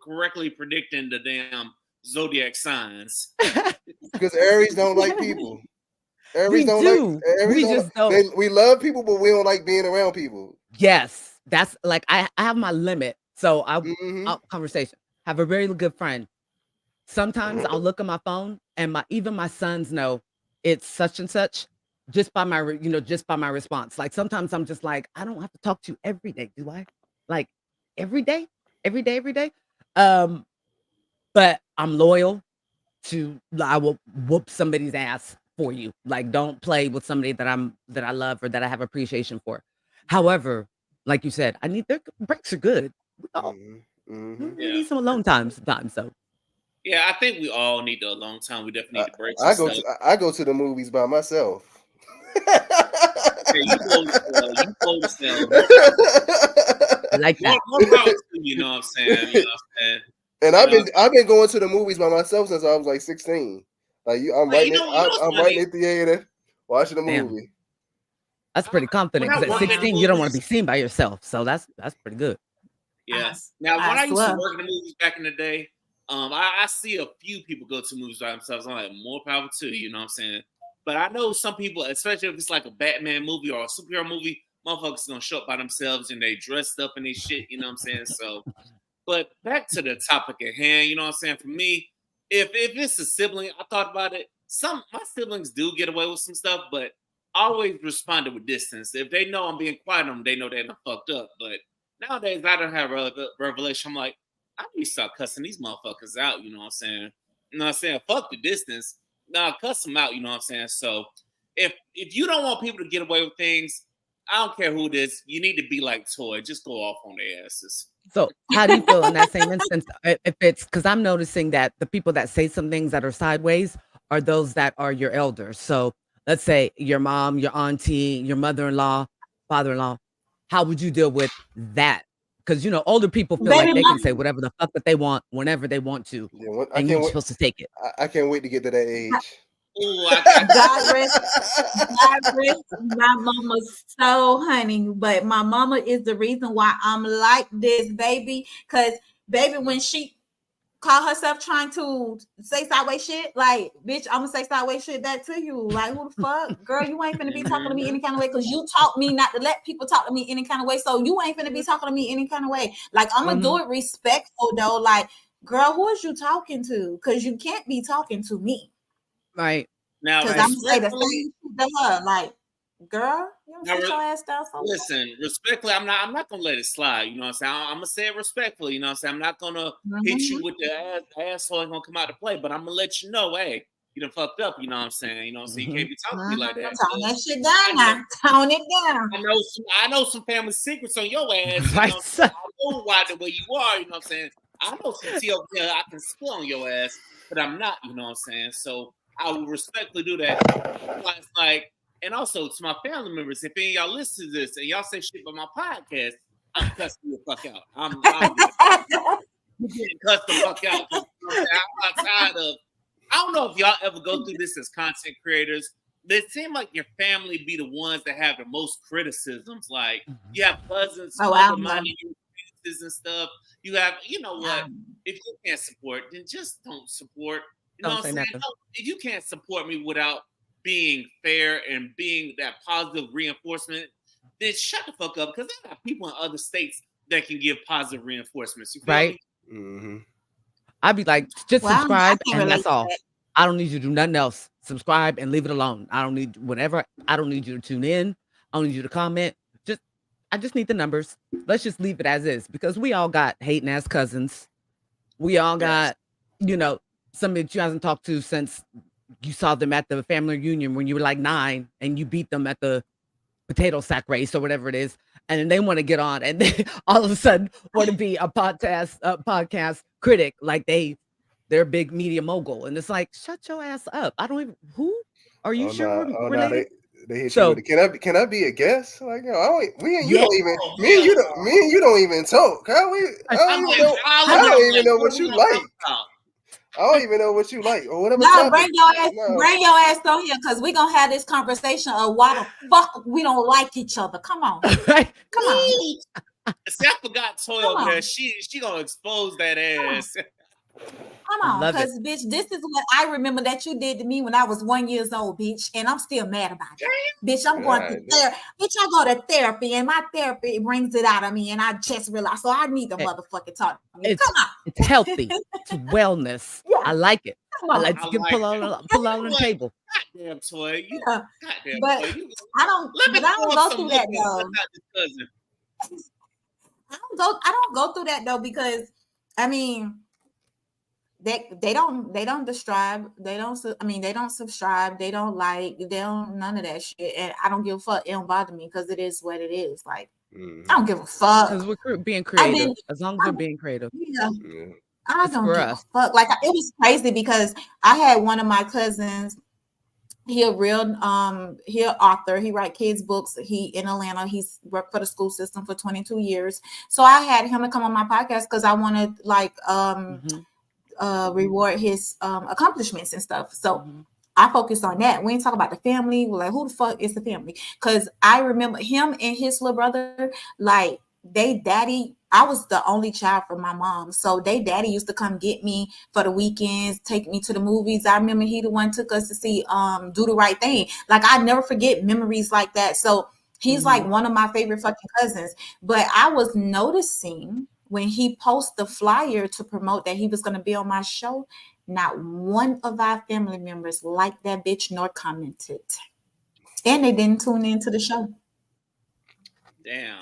Correctly predicting the damn zodiac signs. Because Aries don't like people. We love people, but we don't like being around people. Yes, that's like I have my limit. So conversation. Have a very good friend. Sometimes I'll look at my phone, and even my sons know it's such and such just by my response. Like sometimes I'm just like, I don't have to talk to you every day, do I? Like every day. But I'm loyal to. I will whoop somebody's ass for you. Like, don't play with somebody that I love or that I have appreciation for. However, like you said, their breaks are good. We need some alone time sometimes. So yeah, I think we all need a long time. We definitely need to break. I go to the movies by myself. You go like that. More power to you know what I'm saying? And I've been going to the movies by myself since I was like 16. Like I'm right in the theater watching a movie. That's pretty confident, because at 16 you don't want to be seen by yourself. So that's pretty good. Yes. Now, when I used to work in the movies back in the day, I see a few people go to movies by themselves. I'm like, more power to you know what I'm saying? But I know some people, especially if it's like a Batman movie or a superhero movie, motherfuckers gonna show up by themselves and they dressed up and they shit, you know what I'm saying? So, but back to the topic at hand, you know what I'm saying? For me, if it's a sibling, I thought about it. My siblings do get away with some stuff, but I always responded with distance. If they know I'm being quiet on them, they know they're not fucked up. But nowadays, I don't have a revelation. I'm like, I need to start cussing these motherfuckers out, you know what I'm saying? You know what I'm saying? Fuck the distance. Nah, cuss them out, you know what I'm saying? So if you don't want people to get away with things, I don't care who it is, you need to be like Toy. Just go off on their asses. So how do you feel in that same instance? If it's, because I'm noticing that the people that say some things that are sideways are those that are your elders. So let's say your mom, your auntie, your mother-in-law, father-in-law. How would you deal with that? Because older people feel like they can say whatever the fuck that they want whenever they want to, and you're supposed to take it. I can't wait to get to that age. God rest my mama's soul, honey. But my mama is the reason why I'm like this, baby. Because baby, call herself trying to say sideways shit. Like, bitch, I'm gonna say sideways shit back to you. Like, who the fuck? Girl, you ain't finna be talking to me any kind of way because you taught me not to let people talk to me any kind of way. So you ain't finna be talking to me any kind of way. Like, I'm gonna do it respectful though. Like, girl, who is you talking to? Because you can't be talking to me. Right. Now, because I'm gonna say the same to her. Like, girl, you don't sit your ass down. Listen, respectfully, I'm not gonna let it slide. You know what I'm saying? I'm gonna say it respectfully. You know what I'm saying? I'm not gonna hit you with the asshole ain't gonna come out to play, but I'm gonna let you know, hey, you done fucked up. You know what I'm saying? You know what I'm saying? You can't be talking to me like that. Tone that shit down now. Tone it down. I know some family secrets on your ass. Right. You know what I know why the way you are. You know what I'm saying? I know some tea over there I can spill on your ass, but I'm not. You know what I'm saying? So I will respectfully do that. It's like. And also to my family members, if any of y'all listen to this and y'all say shit about my podcast, I'm cussing you the fuck out. I'm getting cussed the fuck out. I'm not tired of. I don't know if y'all ever go through this as content creators. It seems like your family be the ones that have the most criticisms. Like you have cousins undermining your experiences and stuff. You have, you know what? If you can't support, then just don't support. You know what I'm saying? If you can't support me without being fair and being that positive reinforcement, then shut the fuck up because there are people in other states that can give positive reinforcements. You feel me? Mm-hmm. I'd be like, just subscribe and that's all. I don't need you to do nothing else. Subscribe and leave it alone. I don't need I don't need you to tune in. I don't need you to comment. I just need the numbers. Let's just leave it as is because we all got hating ass cousins. We all got, somebody that you hasn't talked to since you saw them at the family reunion when you were like 9 and you beat them at the potato sack race or whatever it is. And then they want to get on and they all of a sudden want to be a podcast critic. Like they're a big media mogul. And it's like, shut your ass up. I don't even, who are you related? They hit you with it. Can I be a guest? Like, me and you don't even talk. I don't even know what you like. I don't even know what you like or whatever. No, bring your ass on here because we're gonna have this conversation of why the fuck we don't like each other. Come on. Come on. See, I forgot Toy over there. She gonna expose that ass. Come on, because bitch, this is what I remember that you did to me when I was 1 year old, bitch, and I'm still mad about it. Bitch, I'm going to therapy. Bitch, I go to therapy, and my therapy brings it out of me, and I just realized, so I need to motherfucking talk to you. Come on. It's healthy. It's wellness. Yeah. I like it. I like to pull out on the table. Goddamn, Toy. But I don't go through that, though. I don't go through that, though, because, I mean, they don't subscribe, they don't subscribe, they don't like, they don't none of that shit, and I don't give a fuck. It don't bother me because it is what it is. Like I don't give a fuck because we're being creative. As long as we're being creative, I don't give a fuck. Like it was crazy because I had one of my cousins. He a real he an author. He write kids books. He in Atlanta. He's worked for the school system for 22 years. So I had him to come on my podcast because I wanted reward his accomplishments and stuff. So I focused on that. We ain't talk about the family. We're like, who the fuck is the family? Because I remember him and his little brother, like I was the only child for my mom. So they daddy used to come get me for the weekends, take me to the movies. I remember he the one took us to see Do the Right Thing. Like I never forget memories like that. So he's like one of my favorite fucking cousins. But I was noticing when he posted the flyer to promote that he was going to be on my show, not one of our family members liked that bitch nor commented. And they didn't tune into the show. Damn.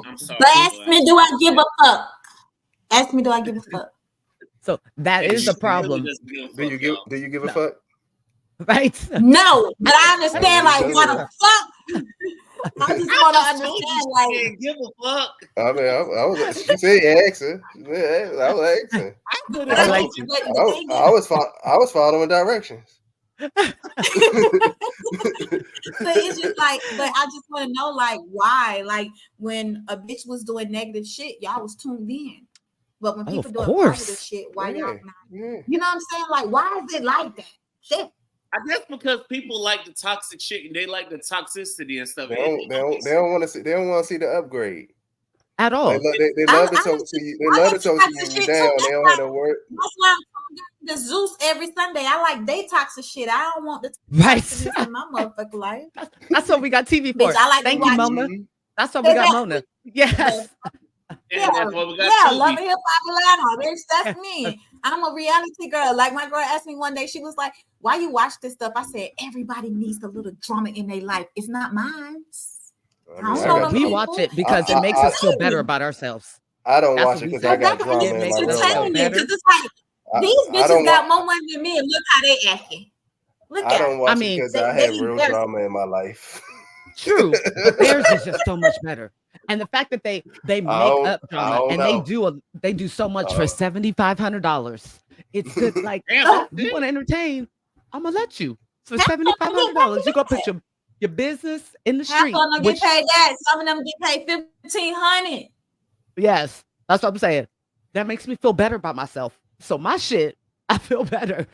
I'm sorry. But ask me, do I give a fuck? Ask me, do I give a fuck? So that is the problem. Do you give a fuck? Right? No, but I understand like what the fuck. I just want to understand, like, give a fuck. I mean, I was. She said, "Answer." I was asking. I was following directions. But it's just like, but I just want to know, like, why? Like, when a bitch was doing negative shit, y'all was tuned in. But when people doing positive shit, why y'all not? Yeah. You know what I'm saying? Like, why is it like that? Shit. I guess because people like the toxic shit and they like the toxicity and stuff. They don't want to see. They don't want to see the upgrade. at all. They love to talk to you. They love to talk to you when you're down. They don't have no word. That's why I'm coming to Zeus every Sunday. I like they toxic shit. I don't want the toxicness in my motherfucking life. That's what we got TV for. Bitch, I like Thank you, Mona. That's what we got, Mona. Yes. Yeah, Love Hip Hop Atlanta, bitch. That's me. I'm a reality girl. Like my girl asked me one day, she was like, "Why you watch this stuff?" I said, "Everybody needs a little drama in their life. It's not mine." We watch it because it makes us feel better about ourselves. I don't watch it because I got drama in my real life. Because it's like these bitches got more money than me, and look how they acting. I don't watch it because I have real drama in my life. True, but theirs is just so much better. And the fact that they make up drama and they do so much for $7,500. It's good. Like, you want to entertain? I'm gonna let you for $7,500. You go put your business in the street. Half of them get paid that. Some of them get paid $1,500. Yes, that's what I'm saying. That makes me feel better about myself. So my shit, I feel better.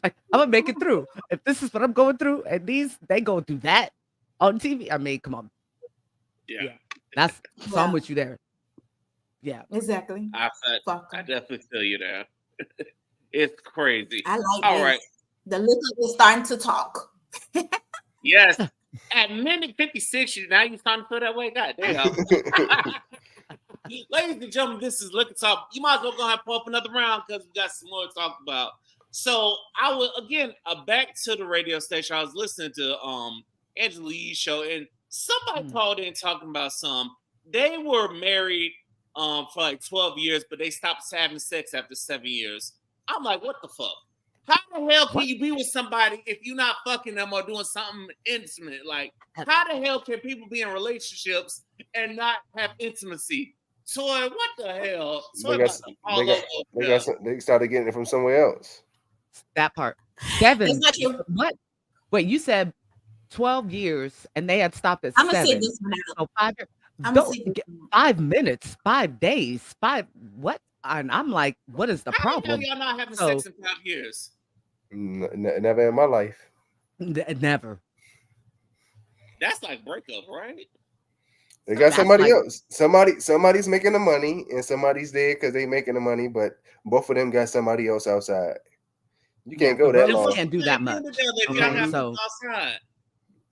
Like, I'm gonna make it through. If this is what I'm going through, and they go through that on TV. I mean, come on. Yeah. So I'm with you there. Yeah, exactly. I definitely feel you there. It's crazy. I like all this. Right. The liquor is starting to talk. Yes. At minute 56, now you starting to feel that way? God damn. Ladies and gentlemen, this is Liquor Talk. You might as well go ahead and pull up another round because we got some more to talk about. So I was again back to the radio station. I was listening to Angela Yee's show, and somebody called in talking about they were married for like 12 years, but they stopped having sex after 7 years. I'm like, what the fuck? How the hell can you be with somebody if you're not fucking them or doing something intimate? Like, how the hell can people be in relationships and not have intimacy? Toy, what the hell? They started getting it from somewhere else. That part. Devin, what? Wait, you said 12 years and they had stopped at 7. Say this one out. So 5 minutes, 5 days, 5 what? And I'm like, what is the problem? Y'all not having sex in 5 years? Never in my life. Never. That's like breakup, right? They got somebody else. Somebody's making the money, and somebody's there because they making the money. But both of them got somebody else outside. You can't go that long. You can't do that much. Okay, so outside.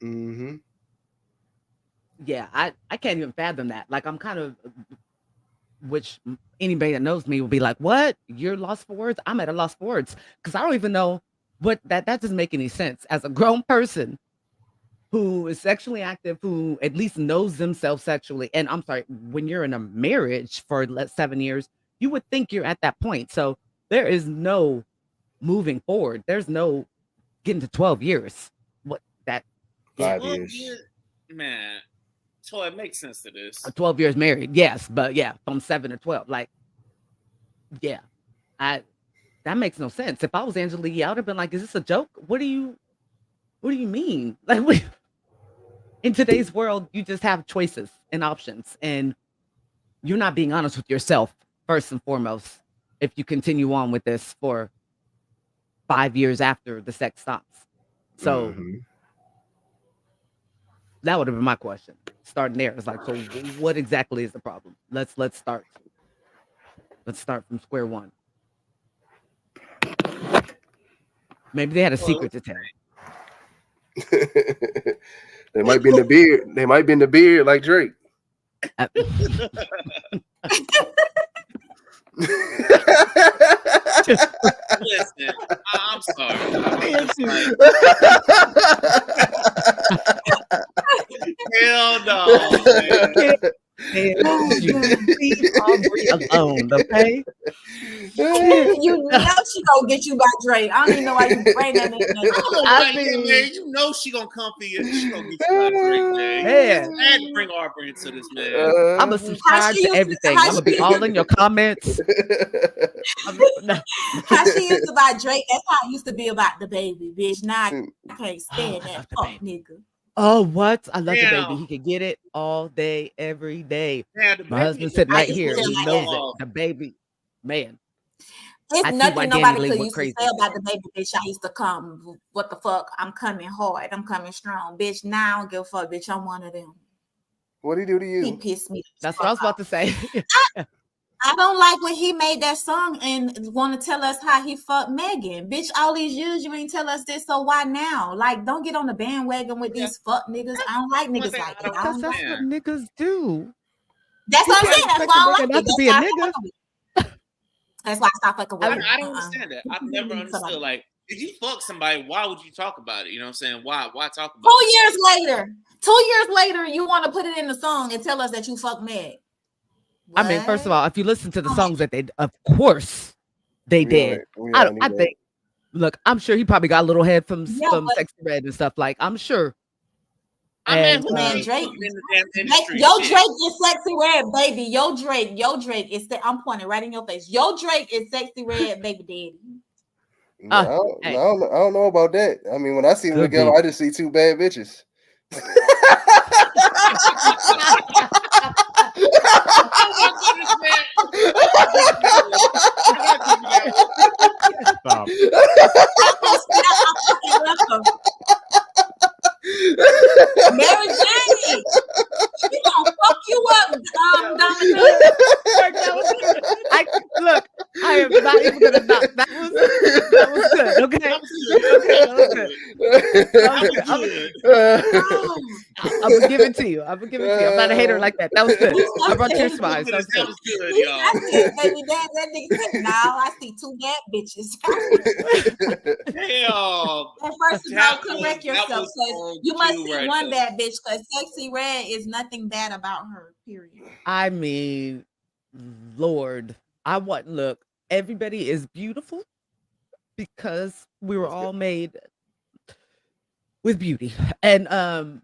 Mm-hmm. Yeah, I can't even fathom that. Like, I'm kind of, which anybody that knows me will be like, what? You're lost for words? I'm at a loss for words because I don't even know what that doesn't make any sense. As a grown person who is sexually active, who at least knows themselves sexually, and I'm sorry, when you're in a marriage for 7 years, you would think you're at that point. So there is no moving forward. There's no getting to 12 years. What that 5 years. Man. So it makes sense to this. 12 years married, yes, but yeah, from 7 to 12, like, yeah, that makes no sense. If I was Angela Yee, I would have been like, "Is this a joke? What do you mean?" Like, in today's world, you just have choices and options, and you're not being honest with yourself first and foremost. If you continue on with this for 5 years after the sex stops, so. That would have been my question. Starting there, it's like, so what exactly is the problem? Let's start. Let's start from square one. Maybe they had a secret to tell. They might be in the beard. They might be in the beard like Drake. Listen, I'm sorry. Hell no. Leave Aubrey alone, okay? You know she gonna get you by Drake. I don't even know why you bring that name. Man, you know she gonna come for you. She gonna get you by Drake, man. I had to bring Aubrey into this, man. I'm gonna subscribe to everything. I'm gonna be all in your comments. How she used to buy Drake, that's how it used to be about the baby, bitch. Now I can't stand that fuck nigga. Oh, what? I love the baby. He can get it all day, every day. My husband's sitting right here. He knows it. The baby, man. It's nothing nobody could used to say about the baby, bitch. I used to come. What the fuck? I'm coming hard. I'm coming strong, bitch. Now I don't give a fuck, bitch. I'm one of them. What did he do to you? He pissed me. That's what I was about to say. I don't like when he made that song and want to tell us how he fucked Megan. Bitch, all these years you ain't tell us this, so why now? Like, don't get on the bandwagon with these fuck niggas. I don't like niggas like that. Because that's what niggas do. That's what I'm saying. That's why I don't like not it. to be a nigga. That's why I stopped fucking with him. I don't understand that. I've never understood. Like, if you fuck somebody, why would you talk about it? You know what I'm saying? Why talk about it? 2 years later, you want to put it in the song and tell us that you fuck Meg. What? I mean, first of all, if you listen to the songs that they, of course, they did. I think. Look, I'm sure he probably got a little head from Sexy Red and stuff. Like, I'm sure. Man, Drake. Yo, Drake is Sexy Red, baby. Yo, Drake is. I'm pointing right in your face. Yo, Drake is Sexy Red, baby daddy. I don't know about that. I mean, when I see them together, I just see two bad bitches. Stop. MariJayne, she gonna fuck you up, Dominique. I am not even gonna knock. That was good. Okay. I'm gonna give it to you. I'm not a hater like that. That was good. I brought your smiles. That was good, y'all. Baby dad, that nigga said, now I see two bad bitches. Hell. And first of all, correct yourself, because you must see one bad bitch, because Sexy Red is nothing bad about her, period. I mean, Lord, look, everybody is beautiful because we were all made with beauty. And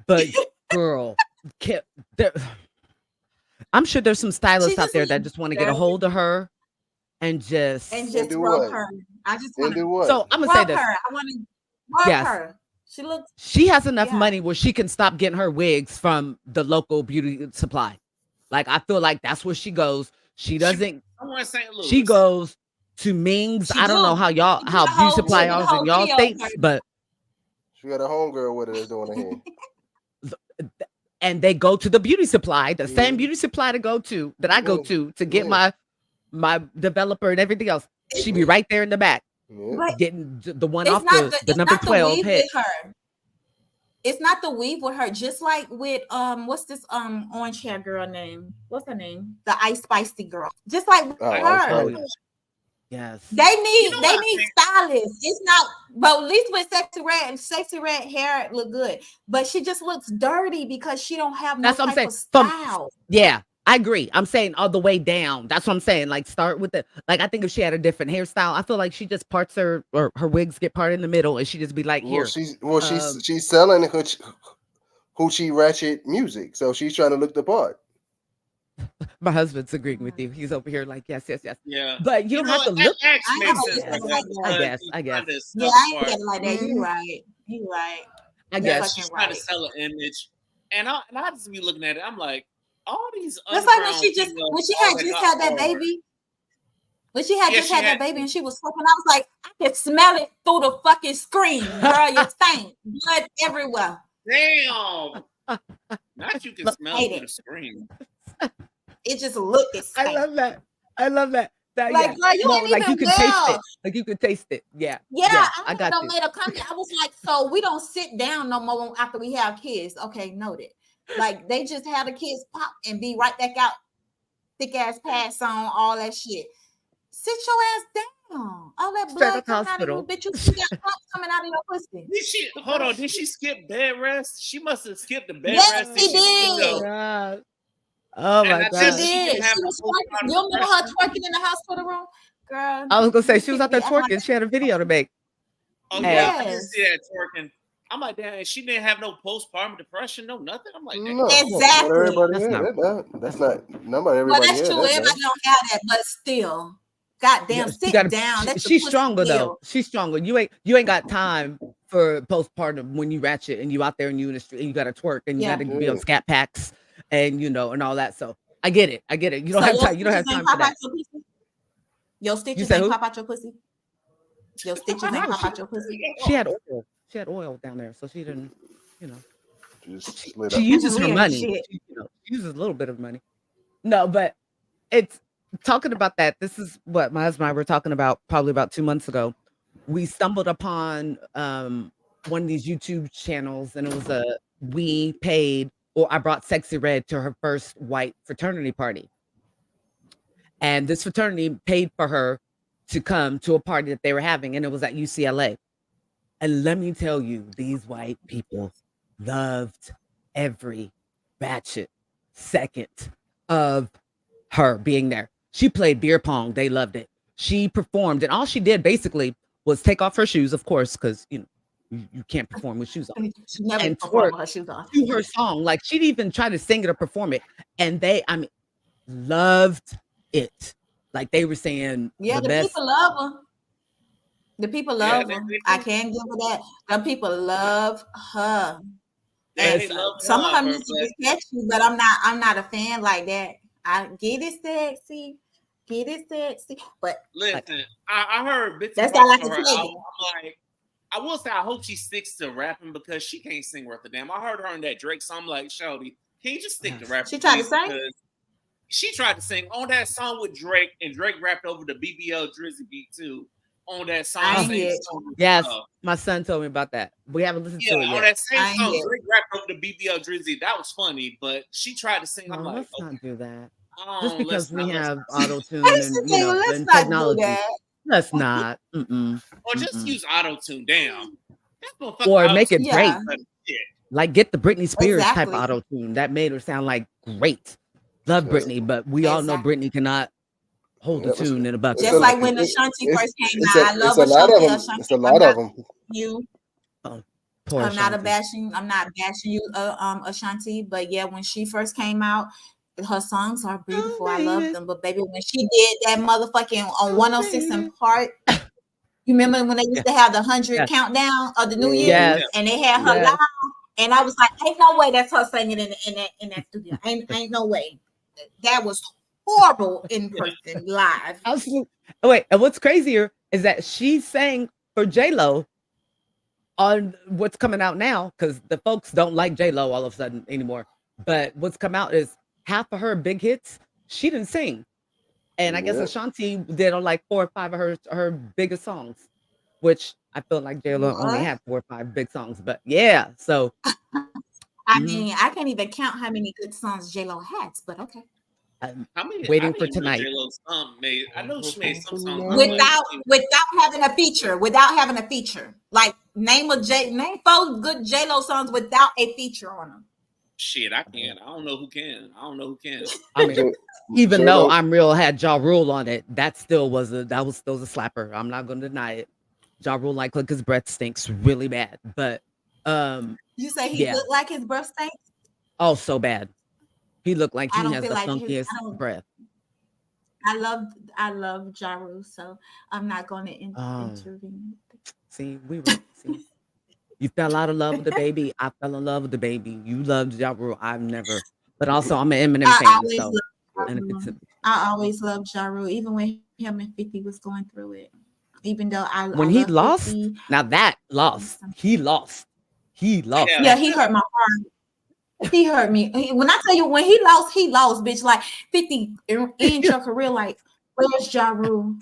but girl, I'm sure there's some stylists out there that just want to get a hold of her and just rub her. I just want to. So I'm gonna say this. I want to rub her. She has enough money where she can stop getting her wigs from the local beauty supply. Like, I feel like that's where she goes. She doesn't. She goes to Ming's. I don't know how beauty supply is in y'all states, but she got a homegirl with her that's doing her hair. And they go to the beauty supply, the same beauty supply that I go to get my developer and everything else. She be right there in the back, getting the one off the number 12 hit. It's not the weave with her, just like with what's this orange hair girl name? What's her name? The Ice Spicy girl. Just like her. Yes. They need stylists. It's not, but at least with Sexy Red hair look good. But she just looks dirty because she don't have no type of style. Yeah, I agree. I'm saying all the way down. That's what I'm saying. Like, start with I think if she had a different hairstyle, I feel like she just parts her wigs get part in the middle and she just be like, here. She's selling hoochie ratchet music. So she's trying to look the part. My husband's agreeing with you. He's over here like, yes. Yeah. But you don't have to look. I guess. Yeah, I ain't get it like that. You're right. I guess she's trying to sell an image. And I just be looking at it. I'm like, all these. That's like when she had that baby. When she had that baby and she was fucking, I was like, I could smell it through the fucking screen, girl. You stink, blood everywhere. Damn. Not you can smell it through the screen. It just looked. I love that. Like, girl, you ain't even taste it. Like, you could taste it. Yeah. I got you. Made a comment. I was like, so we don't sit down no more after we have kids. Okay, noted. Like, they just have the kids pop and be right back out, thick ass pads on, all that shit. Sit your ass down. All that blood coming out of you, bitch. You got pumps coming out of your pussy. Did she skip bed rest? She must have skipped the bed Yes, rest. she did. Oh my God. She did. She was twerking. You remember her twerking in the hospital room? Girl. I was gonna say she was out there twerking. She had a video to make. Oh yeah, I didn't see that twerking. I'm like, damn, she didn't have no postpartum depression, no nothing. I'm like, no, exactly. That's not nobody. Everybody. Well, that's true. Everybody don't have that, but still, goddamn, sit down. She's stronger though. She's stronger. You ain't got time for postpartum when you ratchet and you out there and you in the street and you got to twerk and you got to be on scat packs and and all that. So I get it. You don't have time. You don't have time for that. Your stitches ain't pop out your pussy. Your stitches ain't pop out your pussy. She had oil. She had oil down there, so she didn't. She uses her money. She uses a little bit of money. No, but it's talking about that. This is what my husband and I were talking about probably about 2 months ago. We stumbled upon one of these YouTube channels, and it was we paid, or I brought Sexy Red to her first white fraternity party. And this fraternity paid for her to come to a party that they were having, and it was at UCLA. And let me tell you, these white people loved every ratchet second of her being there. She played beer pong. They loved it. She performed, and all she did basically was take off her shoes, of course, because you can't perform with shoes on. She never performed with her shoes on. To her song, like she'd even try to sing it or perform it, and they, loved it. Like they were saying, yeah, the people love her. The people love her. I can't give her that. The people love her. Some of her music is catchy, but I'm not a fan like that. I get it sexy. But listen, I heard bits. That's all I can say. I'm like, I will say I hope she sticks to rapping because she can't sing worth a damn. I heard her in that Drake song. I'm like, Shawty, can you just stick to rapping? She tried to sing. She tried to sing on that song with Drake, and Drake rapped over the BBL Drizzy beat too on that song. Yes, my son told me about that. We haven't listened to it yet. On that same song, Drake rapped over the BBL Drizzy. That was funny, but she tried to sing. I'm like, let's not do that. Oh, just because we have auto tune and technology. Let's not. Or just use auto tune. Damn. Or make it great. Like get the Britney Spears type auto tune that made her sound like great. Love Britney, but we all know Britney cannot hold the tune in a bucket. Just like when Ashanti first came out, I love Ashanti. It's a lot of them. I'm not bashing you, Ashanti, but yeah, when she first came out, her songs are beautiful. I love them. But baby, when she did that motherfucking on 106 and Park, you remember when they used to have the 100 countdown of the New Year, and they had her live, and I was like, ain't no way that's her singing in that studio. Ain't no way. That was horrible in person live. Wait, and what's crazier is that she sang for J-Lo on what's coming out now, because the folks don't like J-Lo all of a sudden anymore. But what's come out is half of her big hits she didn't sing, and I guess Ashanti did on like 4 or 5 of her biggest songs, which I feel like J-Lo only had 4 or 5 big songs. But yeah, so I mean, I can't even count how many good songs J-Lo has, but okay. Waiting for tonight. I know she made some songs without having a feature. Like name 4 good J-Lo songs without a feature on them. Shit, I can. I don't know who can. I mean, even though I'm Real had Ja Rule on it, that still was a slapper. I'm not gonna deny it. Ja Rule like his breath stinks really bad, but you say he looked like his breath stinks? Oh, so bad. He looked like he has the funkiest breath. I love Ja Rule, so I'm not going to intervene. See. You fell out of love with the baby. I fell in love with the baby. You loved Ja Rule. I've never. But also, I'm an Eminem fan. I always loved Ja Rule, even when him and 50 was going through it. Even though he lost, 50, now that lost, he lost. Yeah, he hurt my heart. He hurt me. When I tell you, when he lost, bitch. Like 50 in your career, like, where's Ja Rule?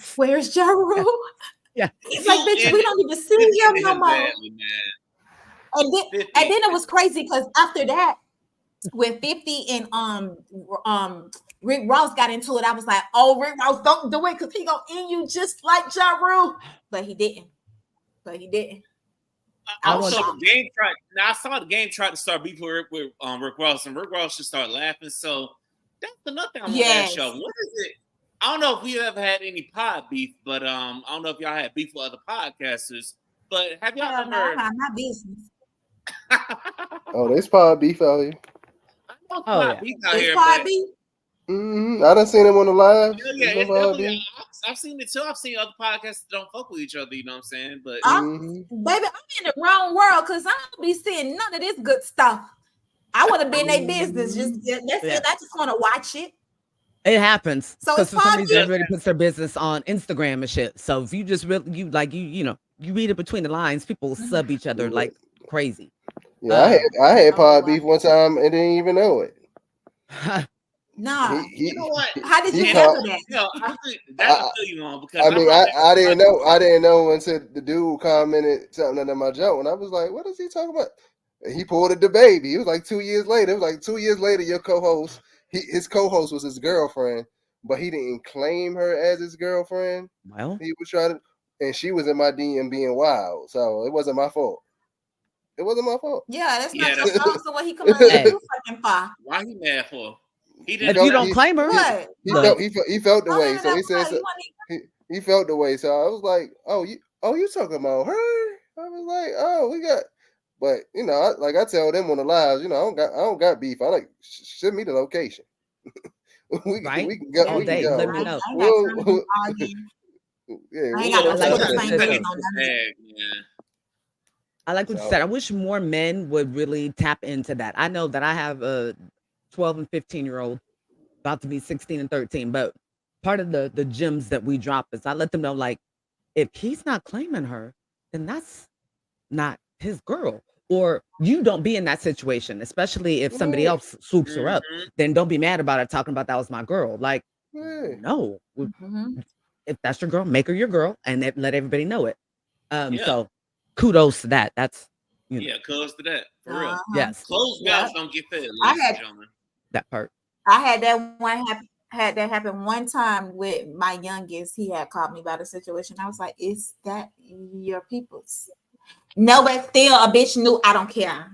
Yeah. He's like, bitch, we don't even see him no more. And then it was crazy because after that, when 50 and Rick Ross got into it, I was like, oh, Rick Ross, don't do it because he gonna end you just like Ja Rule. But he didn't. I saw the game tried to start beefing with Rick Ross, and Rick Ross should start laughing. So that's another thing I'm gonna ask y'all. What is it? I don't know if we ever had any pod beef, but I don't know if y'all had beef with other podcasters. But have y'all ever heard? My business. Oh, there's pod beef out here. Beef out here. I done seen him on the live. Yeah, I've seen it too. I've seen other podcasts that don't fuck with each other. You know what I'm saying? But baby, I'm in the wrong world because I don't be seeing none of this good stuff. I want to be in their business. That's it. I just want to watch it. It happens. So because for some reason everybody puts their business on Instagram and shit. So if you just really you read it between the lines, people sub each other like crazy. Yeah, I had pod beef one time and didn't even know it. Nah, you know what? How did you handle that? I think that's a feel you on because I mean, I didn't know. I didn't know until the dude commented something under my joke, and I was like, "What is he talking about?" And he pulled it the baby. It was like 2 years later. It was like 2 years later. Your co-host, his co-host was his girlfriend, but he didn't claim her as his girlfriend. Well, he was trying to, and she was in my DM being wild, so it wasn't my fault. It wasn't my fault. Yeah, that's not your fault. So what he come on you fucking for? Why he mad for? If you don't claim her, he felt the way. So he said he felt the way. So I was like, oh, you talking about her? I was like, oh, we got. But you know, I tell them on the lives, you know, I don't got beef. I like send me the location. we can go. All day. Let me know. I like what you said. I wish more men would really tap into that. I know that I have a 12 and 15-year-old about to be 16 and 13, but part of the gems that we drop is I let them know, like, if he's not claiming her, then that's not his girl. Or you don't be in that situation, especially if somebody else swoops her up, then don't be mad about it, talking about that was my girl. Like, no. If that's your girl, make her your girl and let everybody know it. So kudos to that. That's kudos to that. For real. Yes. Closed mouths don't get fed, ladies and gentlemen. That part. I had that happen one time with my youngest. He had called me about a situation. I was like, is that your people's? No, but still a bitch knew. I don't care.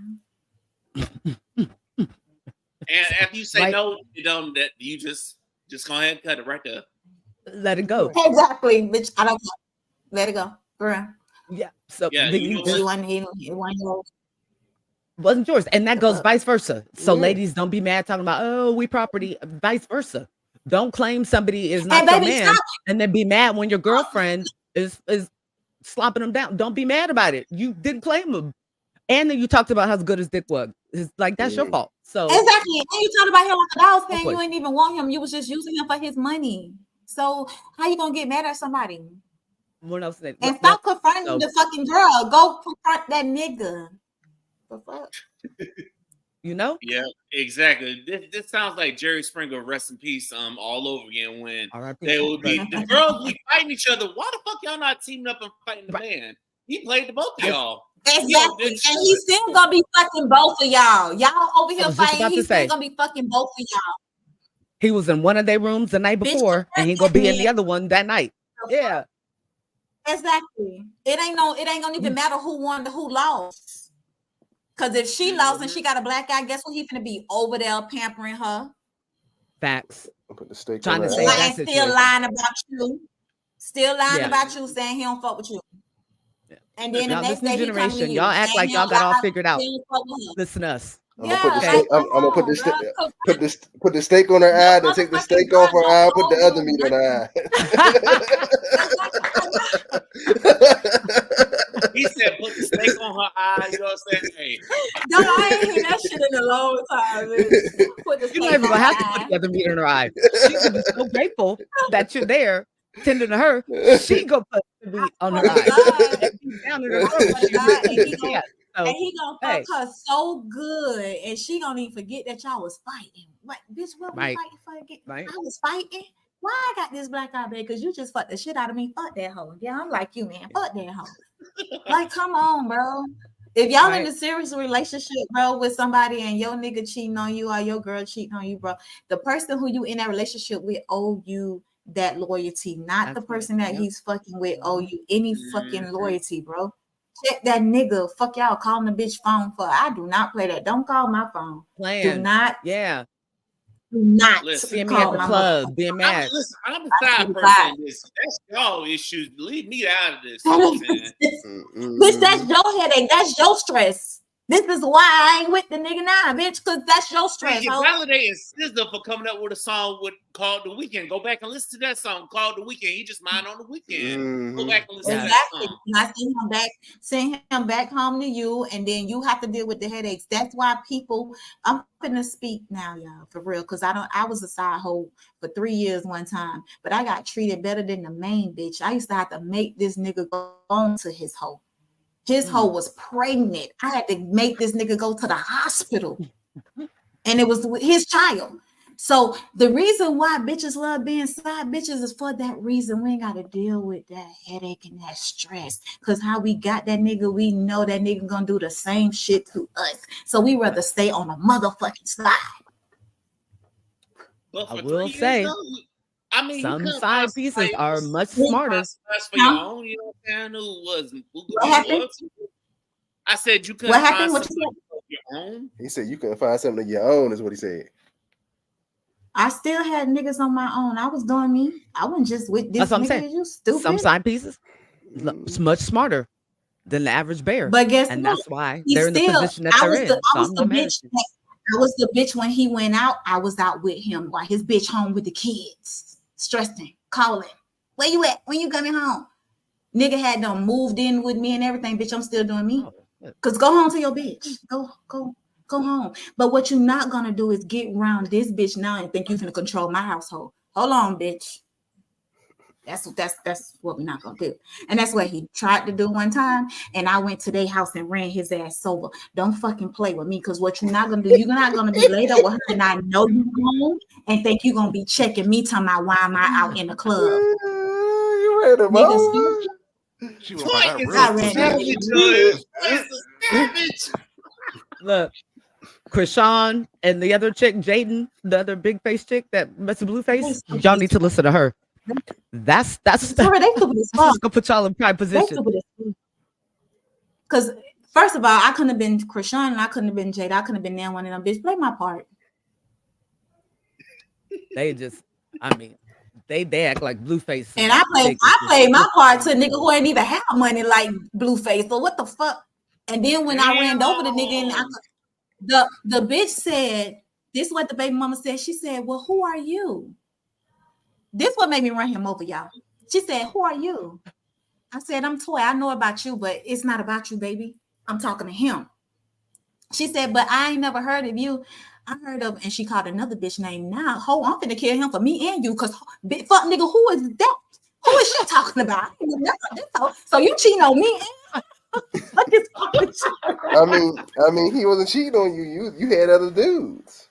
And after you say no, you don't. That you just go ahead and cut it right there. Let it go. Exactly, bitch. I don't care. Let it go. For real. Yeah. So wasn't yours, and that goes vice versa. So ladies, don't be mad talking about, oh, we property. Vice versa. Don't claim somebody is not your man, and then be mad when your girlfriend is slopping them down. Don't be mad about it. You didn't claim him, and then you talked about how good his dick was. It's like that's your fault. So exactly, and you talked about him like a dog fan. You ain't even want him. You was just using him for his money. So how you gonna get mad at somebody? What else? And stop confronting the fucking girl. Go confront that nigga. The fuck? You know? Yeah, exactly. This sounds like Jerry Springer, rest in peace, all over again. When they would be the girls be fighting each other. Why the fuck y'all not teaming up and fighting the man? He played the both of y'all. Exactly, and he's still gonna be fucking both of y'all. Y'all over here fighting. He's still gonna be fucking both of y'all. He was in one of their rooms the night before, and he gonna be in the other one that night. Yeah, exactly. It ain't gonna even matter who won, who lost. Because if she lost and she got a black eye, guess what? He's gonna be over there pampering her. Facts. Put the steak trying to say that still lying about you. Still lying about you, saying he don't fuck with you. Yeah. And then the next day he come to you. Y'all act like y'all got all figured out. Listen to us. I'm gonna put the steak on her eye, then take the steak off her eye, put the other meat on her eye. He said, "Put the steak on her eye." You know what I'm saying? Hey. No, I ain't heard that shit in a long time. You're not even gonna have to put the other meat in her eye. She's gonna be so grateful that you're there, tending to her. She gonna put the meat on her eye. Down in her throat. And he gonna fuck her so good, and she gonna even forget that y'all was fighting. Like, bitch, what we fighting for again? I was fighting. Why I got this black eye, babe? Because you just fucked the shit out of me. Fuck that hoe. Yeah, I'm like you, man. Fuck that hoe. Like, come on, bro. If y'all in a serious relationship, bro, with somebody and your nigga cheating on you or your girl cheating on you, bro, the person who you in that relationship with owe you that loyalty, not the person that he's fucking with owe you any fucking loyalty, bro. Check that nigga. Fuck y'all calling the bitch phone for. I do not play that. Don't call my phone. Do not. Yeah. Do not. See me at the club. Being mad. I'm the side person. That's y'all issues. Leave me out of this. Bitch, that's your headache. That's your stress. This is why I ain't with the nigga now, bitch, because that's your stress. You're validating SZA for coming up with a song called The Weekend. Go back and listen to that song called The Weekend. He just mine on the weekend. Go back and listen to that song. I send him back home to you, and then you have to deal with the headaches. That's why people, I'm gonna speak now, y'all, for real, because I was a side hoe for 3 years one time, but I got treated better than the main bitch. I used to have to make this nigga go on to his hoe. His hoe was pregnant. I had to make this nigga go to the hospital. And it was his child. So the reason why bitches love being side bitches is for that reason. We ain't got to deal with that headache and that stress. Because how we got that nigga, we know that nigga gonna do the same shit to us. So we rather stay on a motherfucking side. But I will say, I mean, some side pieces are much smarter. For your own, you know what I'm saying? What happened? I said you couldn't find something of your own. He said you couldn't find something of your own, is what he said. I still had niggas on my own. I was doing me. I wasn't just with this. That's what I'm saying. You stupid. Some side pieces, it's much smarter than the average bear. But guess and what? That's why they're in the position that they're in. I was the bitch when he went out. I was out with him while his bitch home with the kids, stressing, calling. Where you at? When you coming home? Nigga had them moved in with me and everything. Bitch, I'm still doing me. Cause go home to your bitch. Go home. But what you're not gonna do is get around this bitch now and think you're gonna control my household. Hold on, bitch. That's what we're not gonna do. And that's what he tried to do one time. And I went to their house and ran his ass over. Don't fucking play with me, because what you're not gonna do, you're not gonna be laid up with her, and I know you home and think you're gonna be checking me, talking about why am I out in the club. You ran him over. She was like, look, Krishan and the other chick, Jaden, the other big face chick, that messy blue face, y'all need to listen to her. That's sorry, they stupid as fuck. Gonna put y'all in prime position. Because first of all, I couldn't have been Krishan and I couldn't have been Jada. I couldn't have been one of them. Bitch, play my part. They act like Blueface. And I played my part to a nigga who ain't even have money like Blueface. So what the fuck? And then when I ran over the nigga, and the bitch said, this is what the baby mama said. She said, well, who are you? This what made me run him over, y'all. She said, who are you? I said, I'm Toy. I know about you, but it's not about you, baby. I'm talking to him. She said, but I ain't never heard of you. I heard of, and she called another bitch named Now. Ho, I'm finna kill him for me and you, because fuck nigga, who is that? Who is she talking about? So you cheating on me? What is wrong with you? I mean, he wasn't cheating on you. You had other dudes.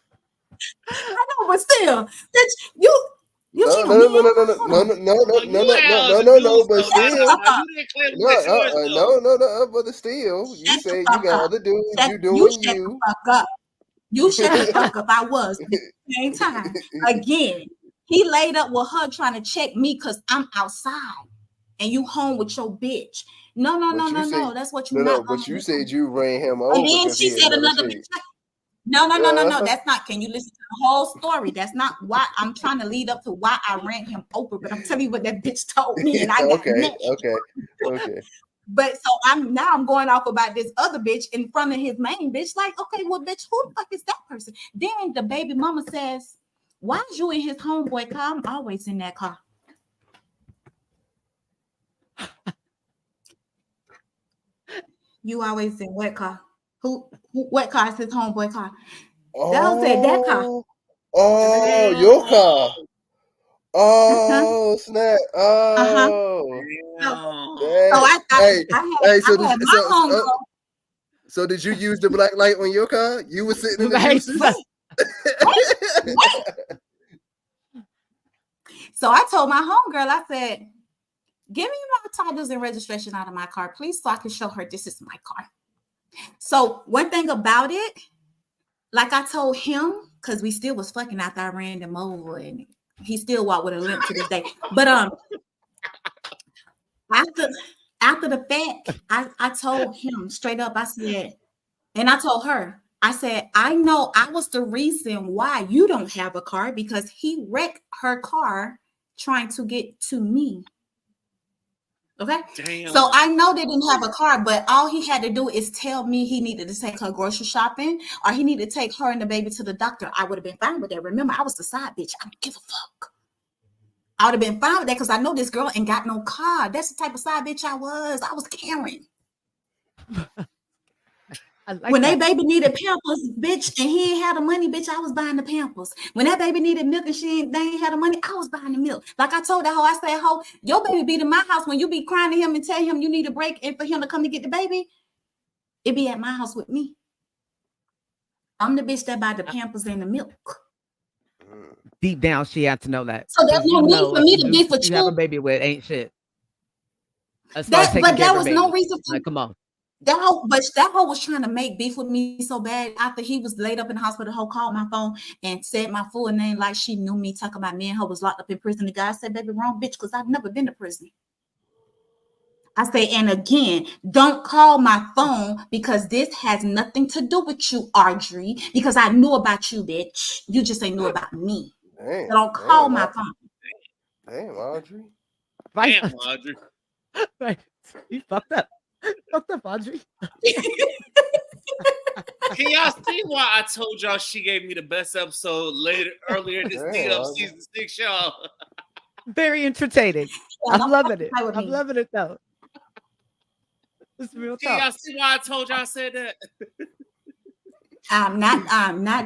I know, but still, bitch, you cheating on me? No, but still, but still, you say you got other dudes. You doing you. You shut the fuck up. I was at the same time. Again, he laid up with her trying to check me because I'm outside and you home with your bitch. No. That's what you not. But you said you ran him over. And then she said another bitch. No. That's not. Can you listen to the whole story? That's not why I'm trying to lead up to why I ran him over. But I'm telling you what that bitch told me, and I got okay. But so I'm going off about this other bitch in front of his main bitch. Like, okay, well, bitch, who the fuck is that person? Then the baby mama says, why is you in his homeboy car? I'm always in that car. You always in what car? What car is his homeboy car? That said that car. Oh, your car. Oh, snap. Oh. So did you use the black light on your car? You were sitting in the juices? So I told my homegirl, I said, give me my titles and registration out of my car, please, so I can show her this is my car. So one thing about it, like I told him, because we still was fucking after I ran him over, and he still walked with a limp to this day. But after the fact, I told him straight up, I said, and I told her, I said, I know I was the reason why you don't have a car, because he wrecked her car trying to get to me. Okay. Damn. So I know they didn't have a car, but all he had to do is tell me he needed to take her grocery shopping, or he needed to take her and the baby to the doctor. I would have been fine with that. Remember, I was the side bitch. I don't give a fuck. I would have been fine with that because I know this girl ain't got no car. That's the type of side bitch I was. I was caring. When that baby needed Pampers, bitch, and he ain't had the money, bitch, I was buying the Pampers. When that baby needed milk and they ain't had the money, I was buying the milk. Like I told that hoe, I said, hoe, your baby be in my house when you be crying to him and tell him you need a break and for him to come to get the baby, it be at my house with me. I'm the bitch that buy the Pampers and the milk. Deep down, she had to know that. So there's no need for me to be for you. Have a baby with ain't shit. But that was no reason for like, come on. That hoe was trying to make beef with me so bad after he was laid up in the hospital. The hoe called my phone and said my full name like she knew me, talking about me and her was locked up in prison. The guy said, baby, wrong bitch, because I've never been to prison. I say, and again, don't call my phone because this has nothing to do with you, Audrey, because I knew about you, bitch. You just ain't know about me. Damn, so don't call my phone. Damn, Audrey. Damn, Audrey. Right. You fucked up. Fucked up, Audrey. Can y'all see why I told y'all she gave me the best episode earlier this day of season 6, y'all? Very entertaining. Yeah, I'm loving it. I'm loving it though. It's real talk. Can y'all see why I told y'all I said that? I'm not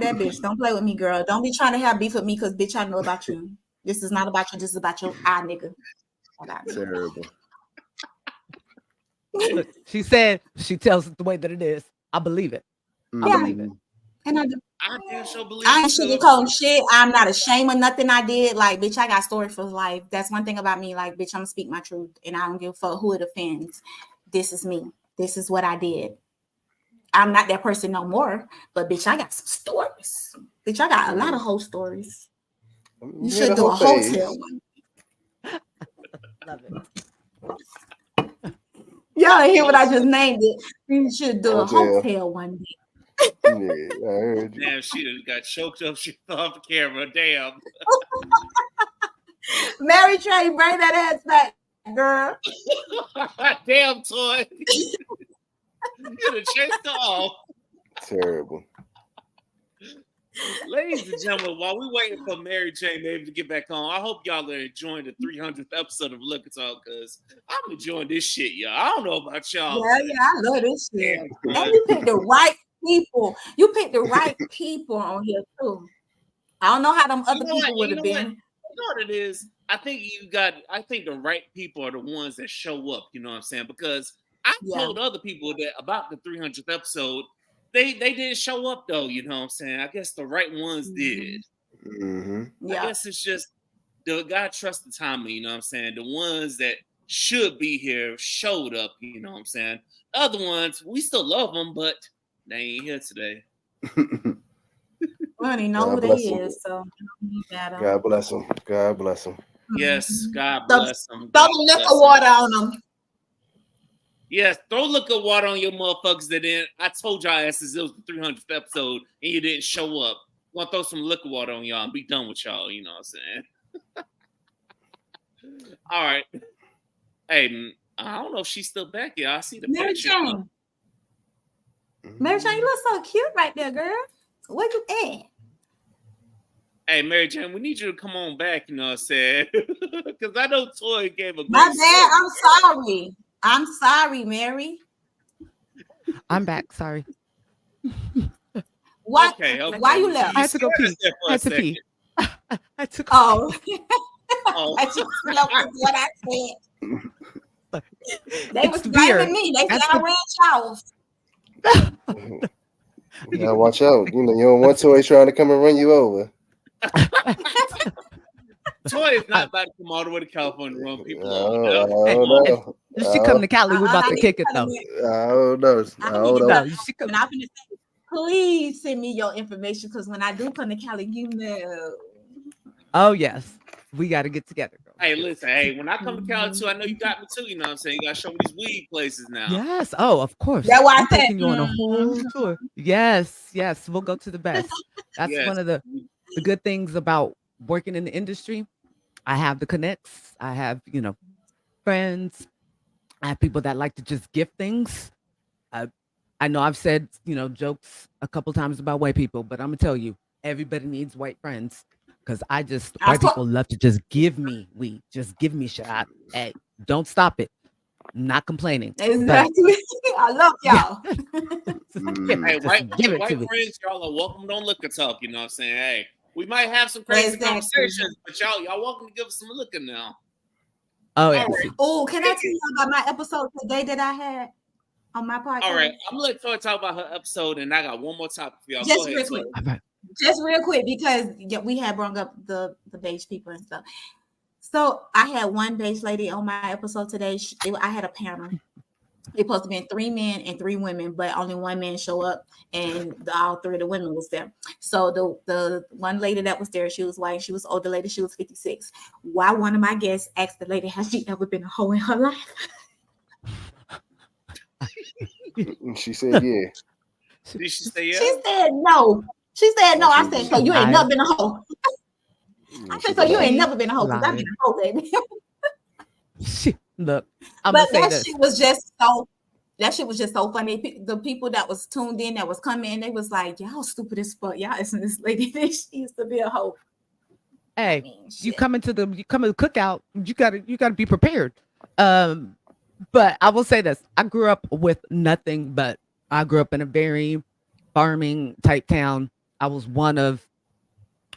that bitch. Don't play with me, girl. Don't be trying to have beef with me because bitch, I know about you. This is not about you. This is about your nigga. Terrible. Look, she said she tells it the way that it is. I believe it. I believe it. And I do. I ain't sugarcoating shit. I'm not ashamed of nothing I did. Like, bitch, I got story for life. That's one thing about me. Like, bitch, I'm gonna speak my truth, and I don't give a fuck who it offends. This is me. This is what I did. I'm not that person no more. But bitch, I got some stories. Bitch, I got a lot of whole stories. You should do a hotel one. Love it. Y'all hear what I just named it? You should do a hotel one day. Damn, she got choked up. She fell off the camera. Damn. MariJayne, bring that ass back, girl. Damn, Toy. You done chased her off. Terrible. Ladies and gentlemen, while we waiting for MariJayne maybe to get back on, I hope y'all are enjoying the 300th episode of Liquor Talk because I'm enjoying this shit, y'all. I don't know about y'all. Yeah, I love this shit. And you picked the right people. You picked the right people on here too. I don't know how them other people would have been. You know what it is? I think the right people are the ones that show up, you know what I'm saying? Because I told other people that about the 300th episode, they didn't show up though, you know what I'm saying? I guess the right ones did. Mm-hmm. I guess it's just the God trust the timing, you know what I'm saying? The ones that should be here showed up, you know what I'm saying? The other ones, we still love them, but they ain't here today. We don't even know who they is, so God bless them. God bless them. Yes, God bless them. Throw the liquor water on them. Yes, throw liquor water on your motherfuckers that didn't. I told y'all asses it was the 300th episode and you didn't show up. I'm gonna throw some liquor water on y'all and be done with y'all, you know what I'm saying? All right. Hey, I don't know if she's still back here. I see the picture. MariJayne, you look so cute right there, girl. Where you at? Hey, MariJayne, we need you to come on back, you know what I'm saying? Because I know Toy gave a great My bad, I'm sorry. I'm sorry, Mary. I'm back. Sorry. What? Okay. Why you left? I had to go pee. I had to pee. I took. Oh. I just love what I said. They was blaming me. They said I ran y'all. Yeah, watch out. You know, you don't want Toy trying to come and run you over. Toy is not about to come all the way to California to run people over. If she come to Cali, we're about to kick it though. I don't know. Please send me your information because when I do come to Cali, you know. Oh yes, we got to get together. Girl. Hey, listen. Hey, when I come to Cali too, I know you got me too. You know what I'm saying? You got to show me these weed places now. Yes. Oh, of course. That's why I'm taking you on a whole tour. Yes. Yes. We'll go to the best. That's one of the good things about working in the industry. I have the connects. I have, friends. I have people that like to just gift things. I know I've said, jokes a couple times about white people, but I'm gonna tell you, everybody needs white friends because white people love to just give me weed, just give me shit. Hey, don't stop it. I'm not complaining. Exactly. I love y'all. Hey, white friends, y'all are welcome on Liquor Talk. You know what I'm saying? Hey, we might have some crazy conversations, but y'all welcome to give us some liquor now. Oh, yeah. Right. Oh, can I tell you about my episode today that I had on my podcast? All right, I'm gonna let Tori talk about her episode, and I got one more topic for y'all. Just real quick. Just real quick, because we had brought up the beige people and stuff. So I had one beige lady on my episode today. I had a panel. It supposed to be 3 men and 3 women, but only 1 man show up, and all 3 of the women was there. So the one lady that was there, she was white. She was an older lady. She was 56. Why one of my guests asked the lady, has she ever been a hoe in her life? She said, yeah. Did she say yeah? She said no. She said no. I said, so you ain't never been a hoe. I said, so you ain't never been a hoe, because I've been a hoe, baby. Look, but that shit was just so funny. The people that was tuned in, that was coming, they was like, y'all stupid as fuck. Y'all isn't this lady. She used to be a hoe. Hey, you come to the cookout, you gotta be prepared. But I will say this: I grew up with nothing, but I grew up in a very farming type town. I was one of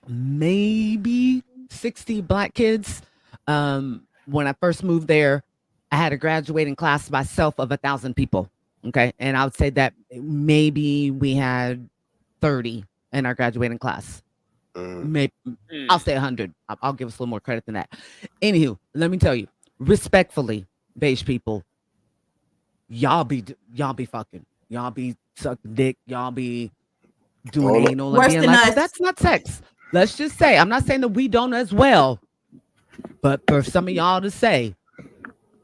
maybe 60 Black kids. When I first moved there, I had a graduating class myself of 1,000 people. Okay. And I would say that maybe we had 30 in our graduating class. Maybe I'll say 100. I'll give us a little more credit than that. Anywho, let me tell you, respectfully, beige people, y'all be fucking, y'all be sucking dick, y'all be doing anal and being like, that's not sex. Let's just say, I'm not saying that we don't as well, but for some of y'all to say,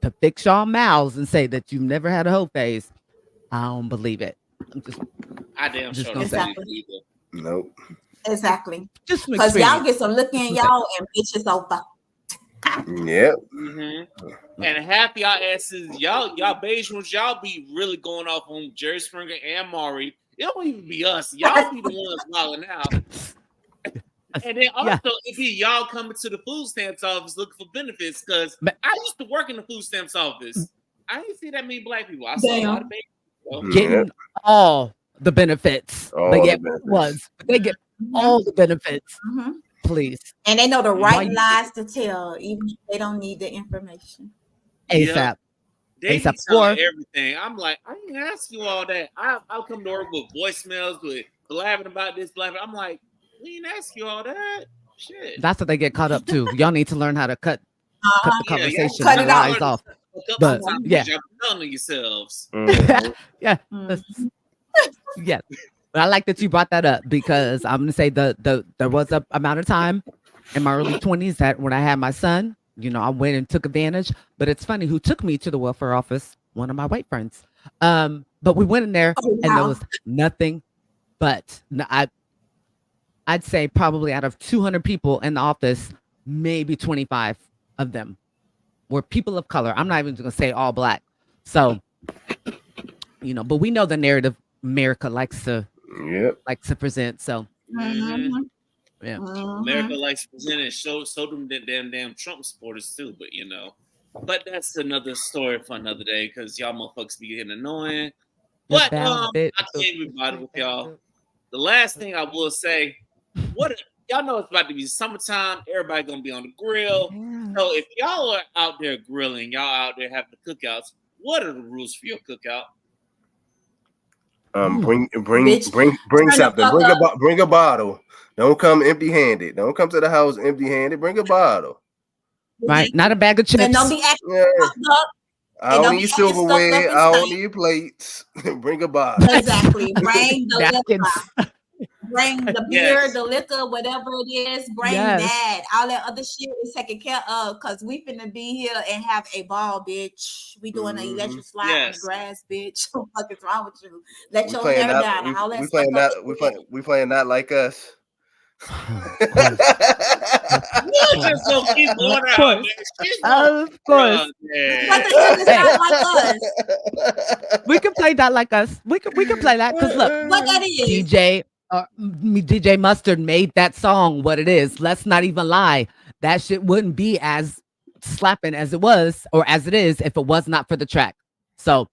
to fix y'all mouths and say that you've never had a hoe phase, I don't believe it. I damn sure don't believe it either. Nope. Exactly. Just because y'all get some look in y'all and bitches over. Yep. Mm-hmm. And half y'all asses, y'all beige ones, y'all be really going off on Jerry Springer and Maury. It don't even be us. Y'all be the ones wilding out. And then also, it be y'all coming to the food stamps office looking for benefits, because I used to work in the food stamps office. I didn't see that many Black people. I saw a lot of beige people. Getting all the benefits. They get all the benefits. Mm-hmm. Please. And they know the right lies to tell, even if they don't need the information. ASAP. They be telling everything. I'm like, I didn't ask you all that. I'll come to work with voicemails, with blabbing about this, blabbing. I'm like, we didn't ask you all that. Shit. That's what they get caught up to. Y'all need to learn how to cut the conversation, cut it off. But y'all telling yourselves. Yeah. But I like that you brought that up, because I'm gonna say there was a amount of time in my early 20s that when I had my son, I went and took advantage. But it's funny, who took me to the welfare office? One of my white friends. But we went in there and there was nothing but I'd say probably out of 200 people in the office, maybe 25 of them were people of color. I'm not even going to say all Black. So, but we know the narrative America likes to present. So, America likes to present it. So them damn Trump supporters too. But that's another story for another day, because y'all motherfuckers be getting annoying. But I can't be bothered with y'all. The last thing I will say, y'all know it's about to be summertime. Everybody gonna be on the grill. So if y'all are out there grilling, y'all out there having the cookouts, what are the rules for your cookout? Bring something. Bring a bottle. Don't come empty-handed. Don't come to the house empty-handed. Bring a bottle. Right, not a bag of chips. And don't be acting up. I don't need silverware. I don't need plates. Bring a bottle. Exactly. Bring the liquor. Bring the beer, the liquor, whatever it is. Bring that. All that other shit is taken care of, because we finna be here and have a ball, bitch. We doing an electric slide on the grass, bitch. What the fuck is wrong with you? Let your hair down. All that we playing Not Like Us. Of course. We can play Not Like Us. We can play that, because look, what that is. DJ Mustard made that song what it is. Let's not even lie. That shit wouldn't be as slapping as it was, or as it is, if it was not for the track. So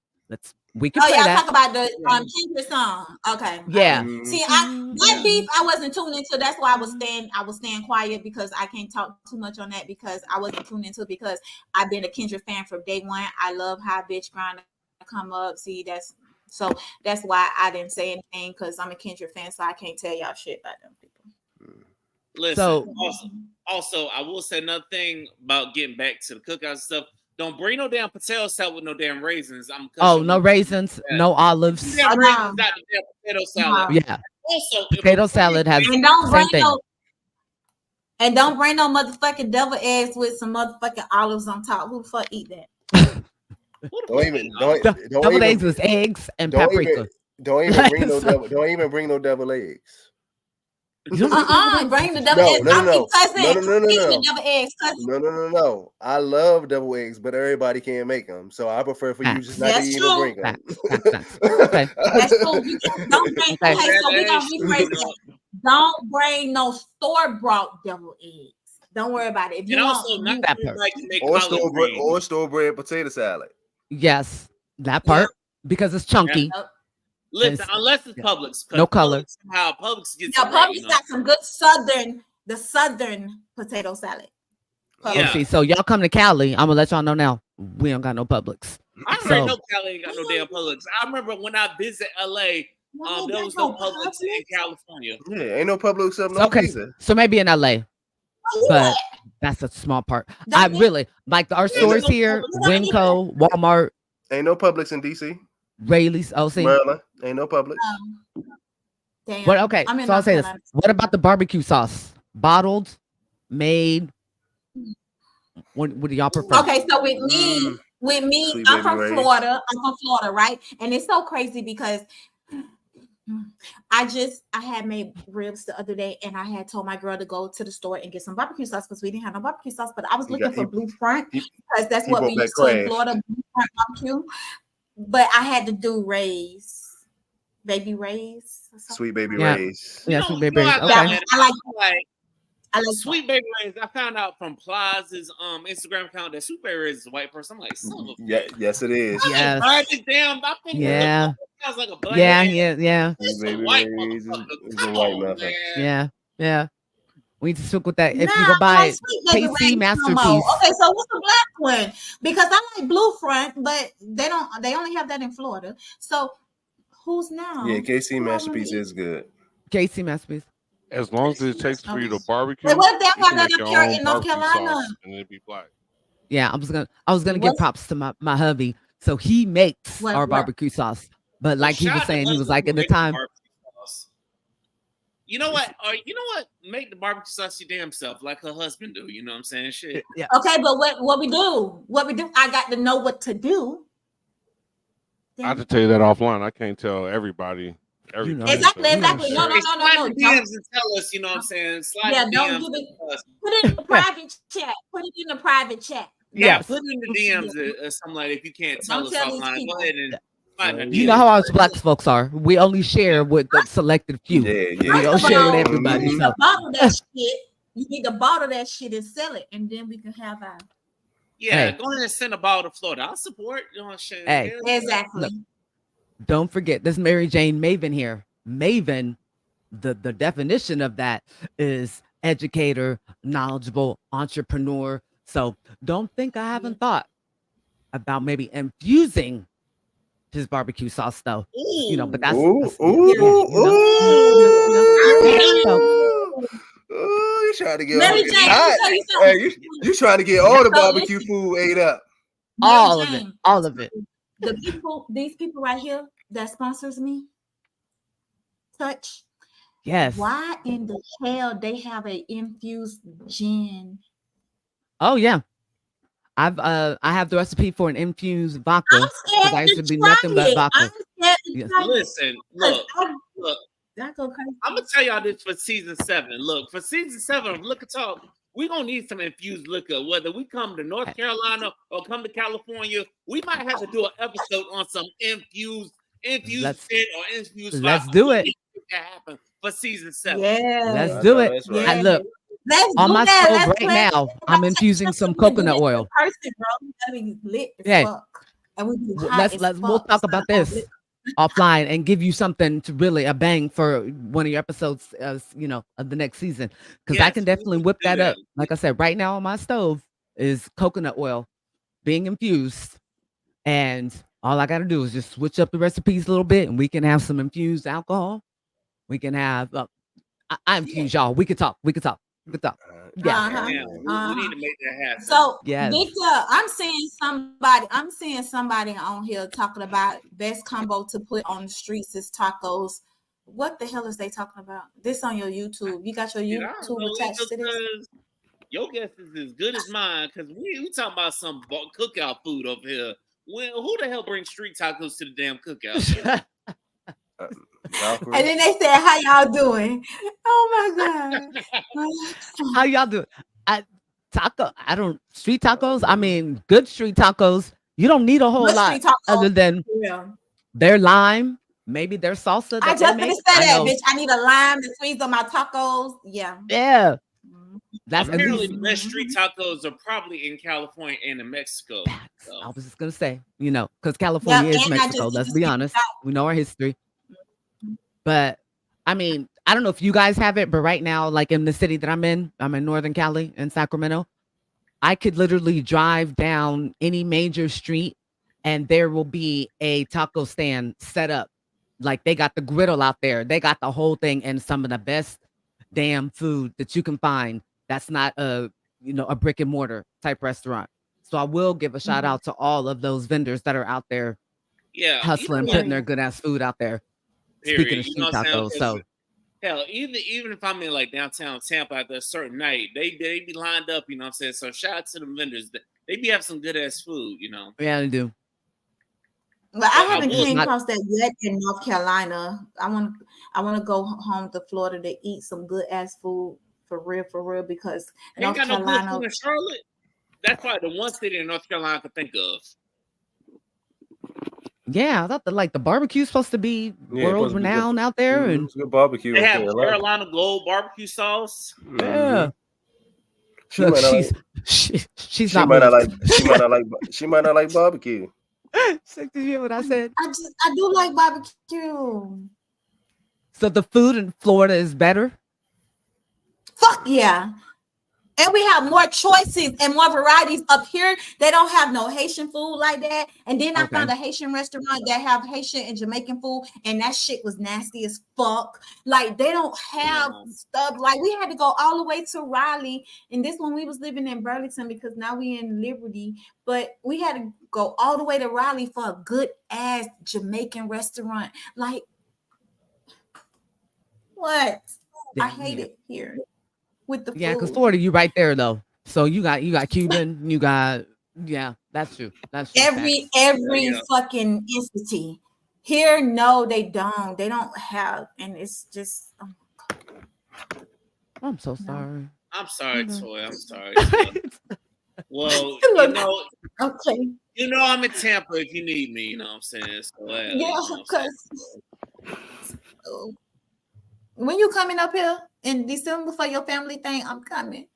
We can play y'all that. talk about the Kendrick song. Okay. Yeah. See, that beef I wasn't tuned into. That's why I was staying quiet because I can't talk too much on that because I wasn't tuned into it because I've been a Kendrick fan from day one. I love how bitch grind to come up. See, that's why I didn't say anything because I'm a Kendrick fan, so I can't tell y'all shit about them people. Listen, also, I will say another thing about getting back to the cookout stuff. Don't bring no damn potato salad with no damn raisins. No raisins, no olives. Damn raisins out the damn potato salad. Yeah. Also, potato salad has and don't bring no motherfucking devil eggs with some motherfucking olives on top. Who the fuck eat that? Double eggs with eggs and paprika. Don't even bring no devil eggs. Bring the double eggs. No. I love double eggs, but everybody can't make them. So I prefer for you just not to even bring them. Okay. That's true. Don't bring. Okay, so we're gonna rephrase that. Don't bring no store-bought devil eggs. Don't worry about it. If you want that part. Or store-bred potato salad. Yes, that part because it's chunky. Yeah. Listen, unless it's Publix. No color. Publix gets Publix got some good southern potato salad. Yeah. So y'all come to Cali. I'm gonna let y'all know now. We don't got no Publix. I already know Cali ain't got no damn Publix. I remember when I visited LA, there was no Publix in California. Yeah, ain't no Publix up north either. So maybe in LA. But that's a small part. I really like our stores here, Winco, Walmart. Ain't no Publix in DC. Rayleigh's, Maryland, ain't no Publix. Damn. But okay, so I'll say this. What about the barbecue sauce? Bottled, made? What do y'all prefer? Okay, so with me, I'm from Florida. Right? And it's so crazy because I had made ribs the other day and I had told my girl to go to the store and get some barbecue sauce because we didn't have no barbecue sauce, but I was looking for Bluefront because that's what we used to in Florida, Bluefront barbecue. But I had to do baby Ray's. Sweet baby Ray's. Yeah, sweet baby Ray's. Okay. I like Sweet Baby Ray's. I found out from Plaza's Instagram account that Sweet Baby Ray's is a white person. I'm like, son of a yes, it is. Yes. Yeah. Sounds like a black yeah. Sweet Baby Ray's is a white motherfucker. Yeah. We need to stick with that. If you go buy it, KC Masterpiece. Okay, so what's the black one? Because I like Bluefront, but they only have that in Florida. So who's now? Yeah, KC Masterpiece is good. KC Masterpiece. As long as it takes for you to barbecue. Wait, what if they have that up here in North Carolina? And it'd be black. Yeah, I was gonna give props to my hubby. So he makes our barbecue sauce. But like he was saying, he was like at the time. You know what? Make the barbecue sauce your damn self, like her husband do. You know what I'm saying? Shit. Yeah. Okay, but what we do? I got to know what to do. I have to tell you that offline. I can't tell everybody. Exactly. No. DMs and tell us. You know what I'm saying? Don't give it. Put it in the private chat. Put it in the private chat. Yeah, put it in the DMs or something like. If you can't tell us offline, go ahead and. You know how us black folks are. We only share with the selected few. We don't share with everybody. You need to bottle that shit and sell it, and then we can have our. Yeah, go ahead and send a bottle to Florida. I'll support. You know what I'm saying? Hey, exactly. Look, don't forget this MariJayne Maven here. Maven, the definition of that is educator, knowledgeable, entrepreneur. So don't think I haven't thought about maybe infusing his barbecue sauce though. But that's you trying to get you trying to get all the barbecue food ate up. All of it. These people right here that sponsors me, Touch. Yes. Why in the hell they have a infused gin? Oh yeah. I have the recipe for an infused vodka. I used to be nothing but vodka. Listen, look. I'm gonna tell y'all this for season 7. Look, for season 7 of Liquor Talk, we're gonna need some infused liquor. Whether we come to North Carolina or come to California, we might have to do an episode on some infused shit or infused vodka. Let's do it. That happen for season 7. Yeah, let's do it. Right. And look. On my stove right now, I'm infusing some coconut oil. Person, bro. Lit as fuck. and we be hot we'll talk about this offline and give you something to really a bang for one of your episodes, you know, of the next season. Because I can definitely whip that up. Like I said, right now on my stove is coconut oil being infused, and all I got to do is just switch up the recipes a little bit, and we can have some infused alcohol. We can have I infuse y'all. We could talk. We could talk. We could talk. Yeah, we need to make that happen. So, Victor, I'm seeing somebody on here talking about best combo to put on the streets is tacos. What the hell is they talking about? This on your YouTube? You got your YouTube attached to this? Your guess is as good as mine because we talking about some cookout food over here. Well, who the hell brings street tacos to the damn cookout? And then they said, "How y'all doing?" Oh my god, how y'all doing? Street tacos. I mean, good street tacos. You don't need a whole lot other than their lime, maybe their salsa. I just gonna say that, bitch. I need a lime to squeeze on my tacos. Yeah. That's apparently the best street tacos are probably in California and in Mexico. So. I was just gonna say, you know, because California is Mexico. Let's be honest. We know our history. But I mean, I don't know if you guys have it, but right now, like in the city that I'm in Northern Cali in Sacramento, I could literally drive down any major street and there will be a taco stand set up. Like they got the griddle out there. They got the whole thing and some of the best damn food that you can find. That's not a brick and mortar type restaurant. So I will give a shout out to all of those vendors that are out there hustling, putting their good ass food out there. Speaking of street tacos, so hell, even if I'm in like downtown Tampa at a certain night, they be lined up, you know what I'm saying? So shout out to the vendors. They be having some good ass food, you know. Yeah, they do. But I haven't came across that yet in North Carolina. I want to go home to Florida to eat some good ass food for real, because North Carolina. No good food in Charlotte. That's probably the one city in North Carolina I could think of. Yeah, I thought the barbecue supposed to be world renowned out there, and good barbecue. They have Carolina Gold barbecue sauce. Yeah, she might not like barbecue. Sick to hear what I said. I do like barbecue. So the food in Florida is better. Fuck yeah. And we have more choices and more varieties up here. They don't have no Haitian food like that. And then I found a Haitian restaurant that have Haitian and Jamaican food, and that shit was nasty as fuck. Like they don't have stuff. Like we had to go all the way to Raleigh, and this one we was living in Burlington because now we in Liberty. But we had to go all the way to Raleigh for a good ass Jamaican restaurant. Like what? I hate it here. With the food. Because Florida, you right there though. So you got Cuban, you got that's true. That's true. Every fucking entity here. No, they don't have, and it's just. Oh my God. I'm so sorry. I'm sorry, Toy. I'm sorry. Well, okay. You know I'm in Tampa if you need me. You know what I'm saying? So, because. When you coming up here in December for your family thing, I'm coming.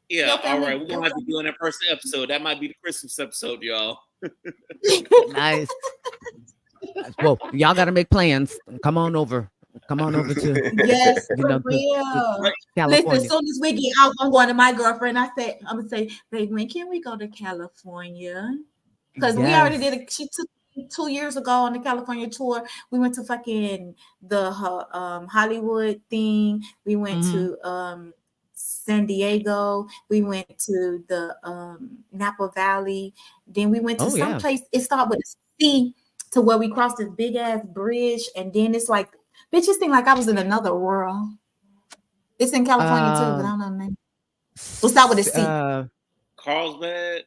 Yeah, all right. We're going to have to do an in-person episode. That might be the Christmas episode, y'all. Nice. Well, y'all got to make plans. Come on over. Come on over to for real. Listen, as soon as we get out, I'm going to my girlfriend. I'm going to say, babe, when can we go to California? Because we already did it. She took 2 years ago on the California tour. We went to fucking the Hollywood thing. We went to San Diego. We went to the Napa Valley. Then we went to some place. It started with a C to where we crossed this big ass bridge, and then it's like bitches think like I was in another world. It's in California too, but I don't know the name. We'll start with a C. Carlsbad,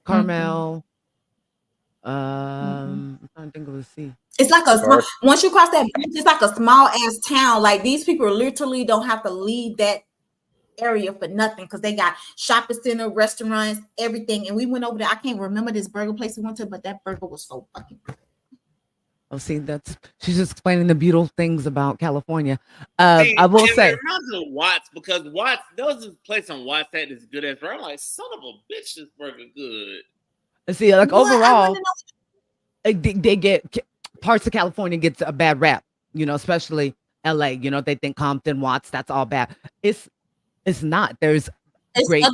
Carmel. I'm trying to think of a C. It's like a small, once you cross that bridge, it's like a small ass town. Like these people literally don't have to leave that area for nothing because they got shopping center, restaurants, everything. And we went over there. I can't remember this burger place we went to, but that burger was so fucking good. Oh, see, she's just explaining the beautiful things about California. I will say, it reminds me of Watts because Watts, there was this place on Watts that is good as burger. I'm like, son of a bitch, this burger good. See, like overall, they get parts of California gets a bad rap, especially LA. They think Compton, Watts, that's all bad. It's not. There's great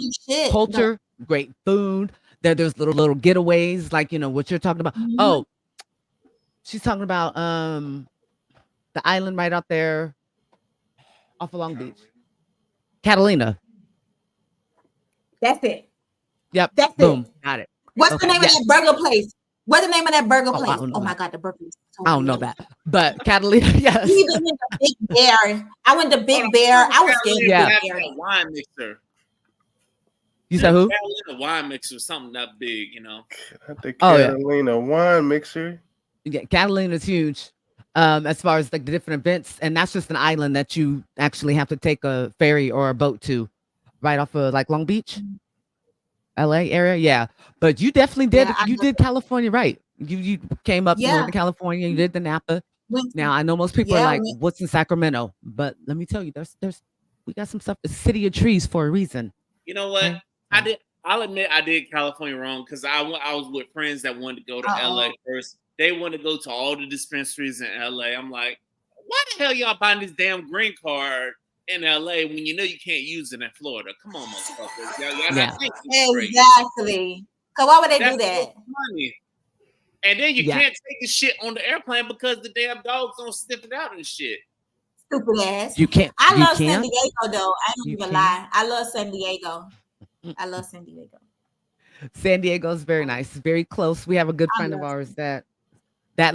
culture, great food. There's little getaways, like what you're talking about. Mm-hmm. Oh, she's talking about the island right out there off of Long Beach. Catalina. That's it. Yep. That's Boom. it. Got it. What's the name of that burger place? What's the name of that burger place? Oh my God, the burger is so I don't know that. But Catalina, yes. We even went to Big Bear. I went to Big Bear. I was scared. Yeah. A wine mixer. You said who? Catalina wine mixer, something that big, The Catalina wine mixer. Yeah, Catalina's huge. As far as like the different events, and that's just an island that you actually have to take a ferry or a boat to, right off of like Long Beach, LA area. Yeah, but you definitely did. Yeah, you did California right. You came up to Northern California. You did the Napa. Now I know most people are like, "What's in Sacramento?" But let me tell you, we got some stuff. The city of trees for a reason. You know what? Okay. I'll admit I did California wrong because I was with friends that wanted to go to LA first. They want to go to all the dispensaries in LA. I'm like, why the hell y'all buying this damn green card in LA when you know you can't use it in Florida? Come on, motherfuckers. Y'all not exactly. So why would they do that? Money. And then you can't take the shit on the airplane because the damn dogs don't sniff it out and shit. Stupid ass. You can't. I love San Diego though. I don't even lie. I love San Diego. San Diego's very nice. Very close. We have a good friend of ours that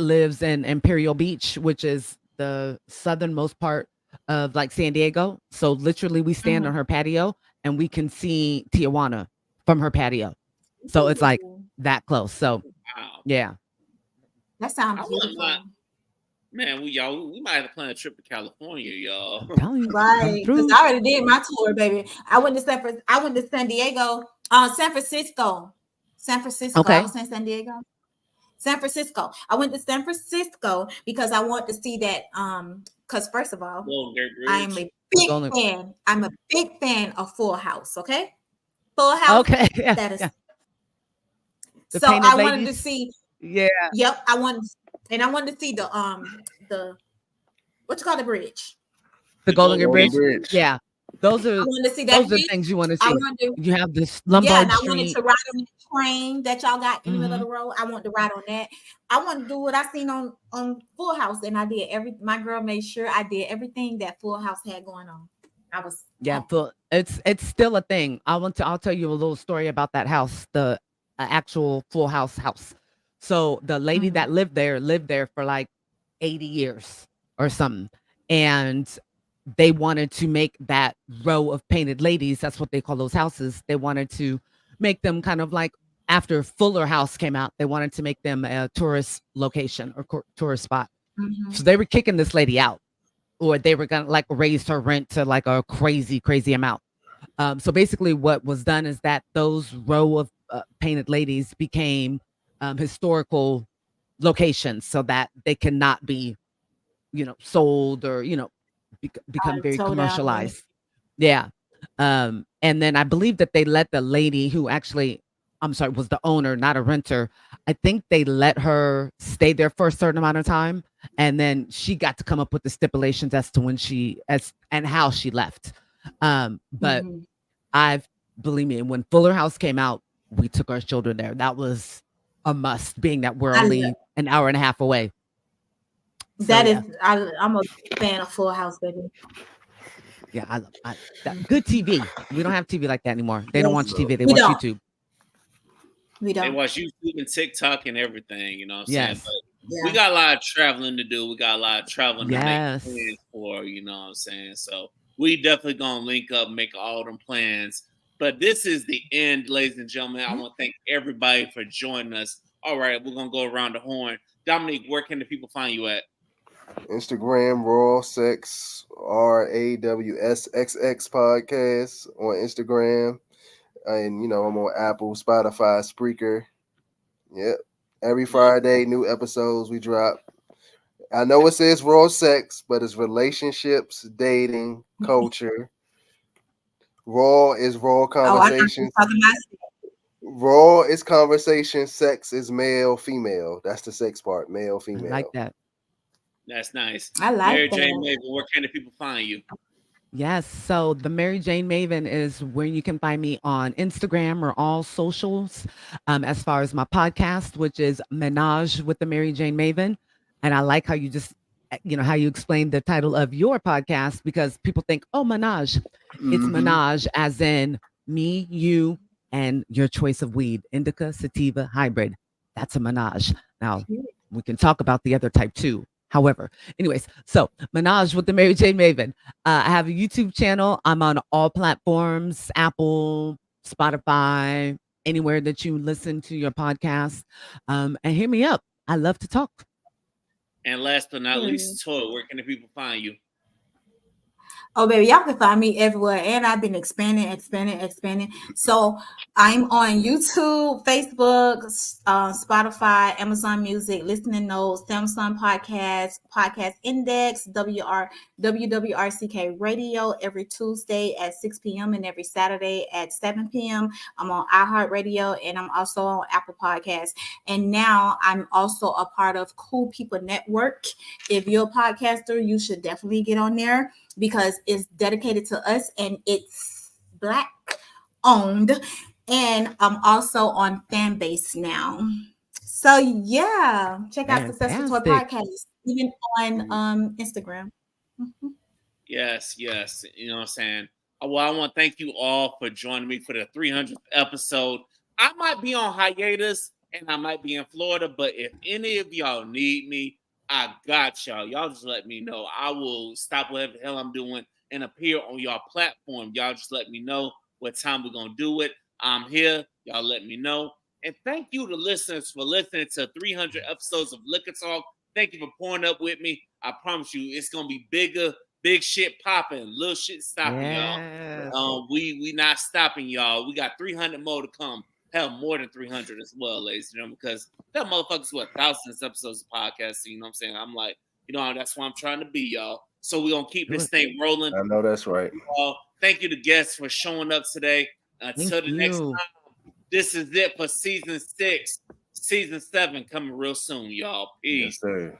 lives in Imperial Beach, which is the southernmost part of like San Diego. So literally we stand on her patio and we can see Tijuana from her patio. So it's like that close. So yeah. That sounds beautiful. Man, we might have to plan a trip to California, y'all. Right. Because I already did my tour, baby. I went to San Diego, San Francisco. Okay. I was in San Diego. San Francisco. I went to San Francisco because I want to see that. Because first of all, I'm a big fan. I'm a big fan of Full House. Okay, Full House. Okay, that is. So I wanted to see. Yeah. Yep. I wanted to see the what's called the bridge. The Golden Gate Bridge. Yeah. Those are the things you want to see. You have this Lombard Street. I wanted to ride on the train that y'all got in the middle of the road. I want to ride on that. I want to do what I seen on Full House, and I did my girl made sure I did everything that Full House had going on. I was it's still a thing. I'll tell you a little story about that house, the actual Full House. So the lady that lived there for like 80 years or something, and they wanted to make that row of painted ladies. That's what they call those houses. They wanted to make them kind of like after Fuller House came out, they wanted to make them a tourist location or tourist spot. So they were kicking this lady out, or they were going to like raise her rent to like a crazy, crazy amount. So basically what was done is that those row of painted ladies became historical locations so that they cannot be, sold or, become very commercialized. Yeah. And then I believe that they let the lady who actually, was the owner, not a renter. I think they let her stay there for a certain amount of time. And then she got to come up with the stipulations as to when and how she left. But believe me, when Fuller House came out, we took our children there. That was a must, being that we're only an hour and a half away. So, I'm a fan of Full House, baby. Yeah, I love good TV. We don't have TV like that anymore. They don't watch TV. They watch YouTube. We don't. They watch YouTube and TikTok and everything. You know what I'm saying? But we got a lot of traveling to do. We got a lot of traveling to make plans for. You know what I'm saying? So we definitely gonna link up, make all them plans. But this is the end, ladies and gentlemen. I want to thank everybody for joining us. All right, we're gonna go around the horn. Dominique, where can the people find you at? Instagram, Raw Sex, RAWSXX podcast on Instagram. And, I'm on Apple, Spotify, Spreaker. Yep. Every Friday, new episodes we drop. I know it says Raw Sex, but it's relationships, dating, culture. Raw is raw conversations. Raw is conversation. Sex is male, female. That's the sex part. Male, female. I like that. That's nice. I like MariJayne Maven, where can the people find you? Yes. So the MariJayne Maven is where you can find me on Instagram or all socials. As far as my podcast, which is Menage with the MariJayne Maven. And I like how you just, how you explained the title of your podcast, because people think, oh, menage. It's menage as in me, you, and your choice of weed, indica, sativa, hybrid. That's a menage. Now, we can talk about the other type too. However, anyways, so Menage with the MariJayne Maven. I have a YouTube channel. I'm on all platforms, Apple, Spotify, anywhere that you listen to your podcast. And hit me up. I love to talk. And last but not least, Toy, where can the people find you? Oh, baby, y'all can find me everywhere. And I've been expanding. So I'm on YouTube, Facebook, Spotify, Amazon Music, Listening Notes, Samsung Podcast Index, WWRCK Radio every Tuesday at 6 p.m. and every Saturday at 7 p.m. I'm on iHeartRadio, and I'm also on Apple Podcasts. And now I'm also a part of Cool People Network. If you're a podcaster, you should definitely get on there, because it's dedicated to us and it's Black owned. And I'm also on Fanbase now. So yeah, check out Successful Toy Podcast, even on Instagram. Yes. You know what I'm saying? Well, I want to thank you all for joining me for the 300th episode. I might be on hiatus and I might be in Florida, but if any of y'all need me, I got y'all. Y'all just let me know. I will stop whatever the hell I'm doing and appear on y'all platform. Y'all just let me know what time we're going to do it. I'm here. Y'all let me know. And thank you to listeners for listening to 300 episodes of Liquor Talk. Thank you for pouring up with me. I promise you, it's going to be bigger, big shit popping, little shit stopping, y'all. We not stopping, y'all. We got 300 more to come. Hell, more than 300 as well, ladies and gentlemen, because that motherfuckers, thousands of episodes of podcasts, you know what I'm saying? I'm like, that's why I'm trying to be, y'all. So we're going to keep this thing rolling. I know that's right. Thank you to guests for showing up today. Until the next time, this is it for season 6. Season 7 coming real soon, y'all. Peace. Yes, sir.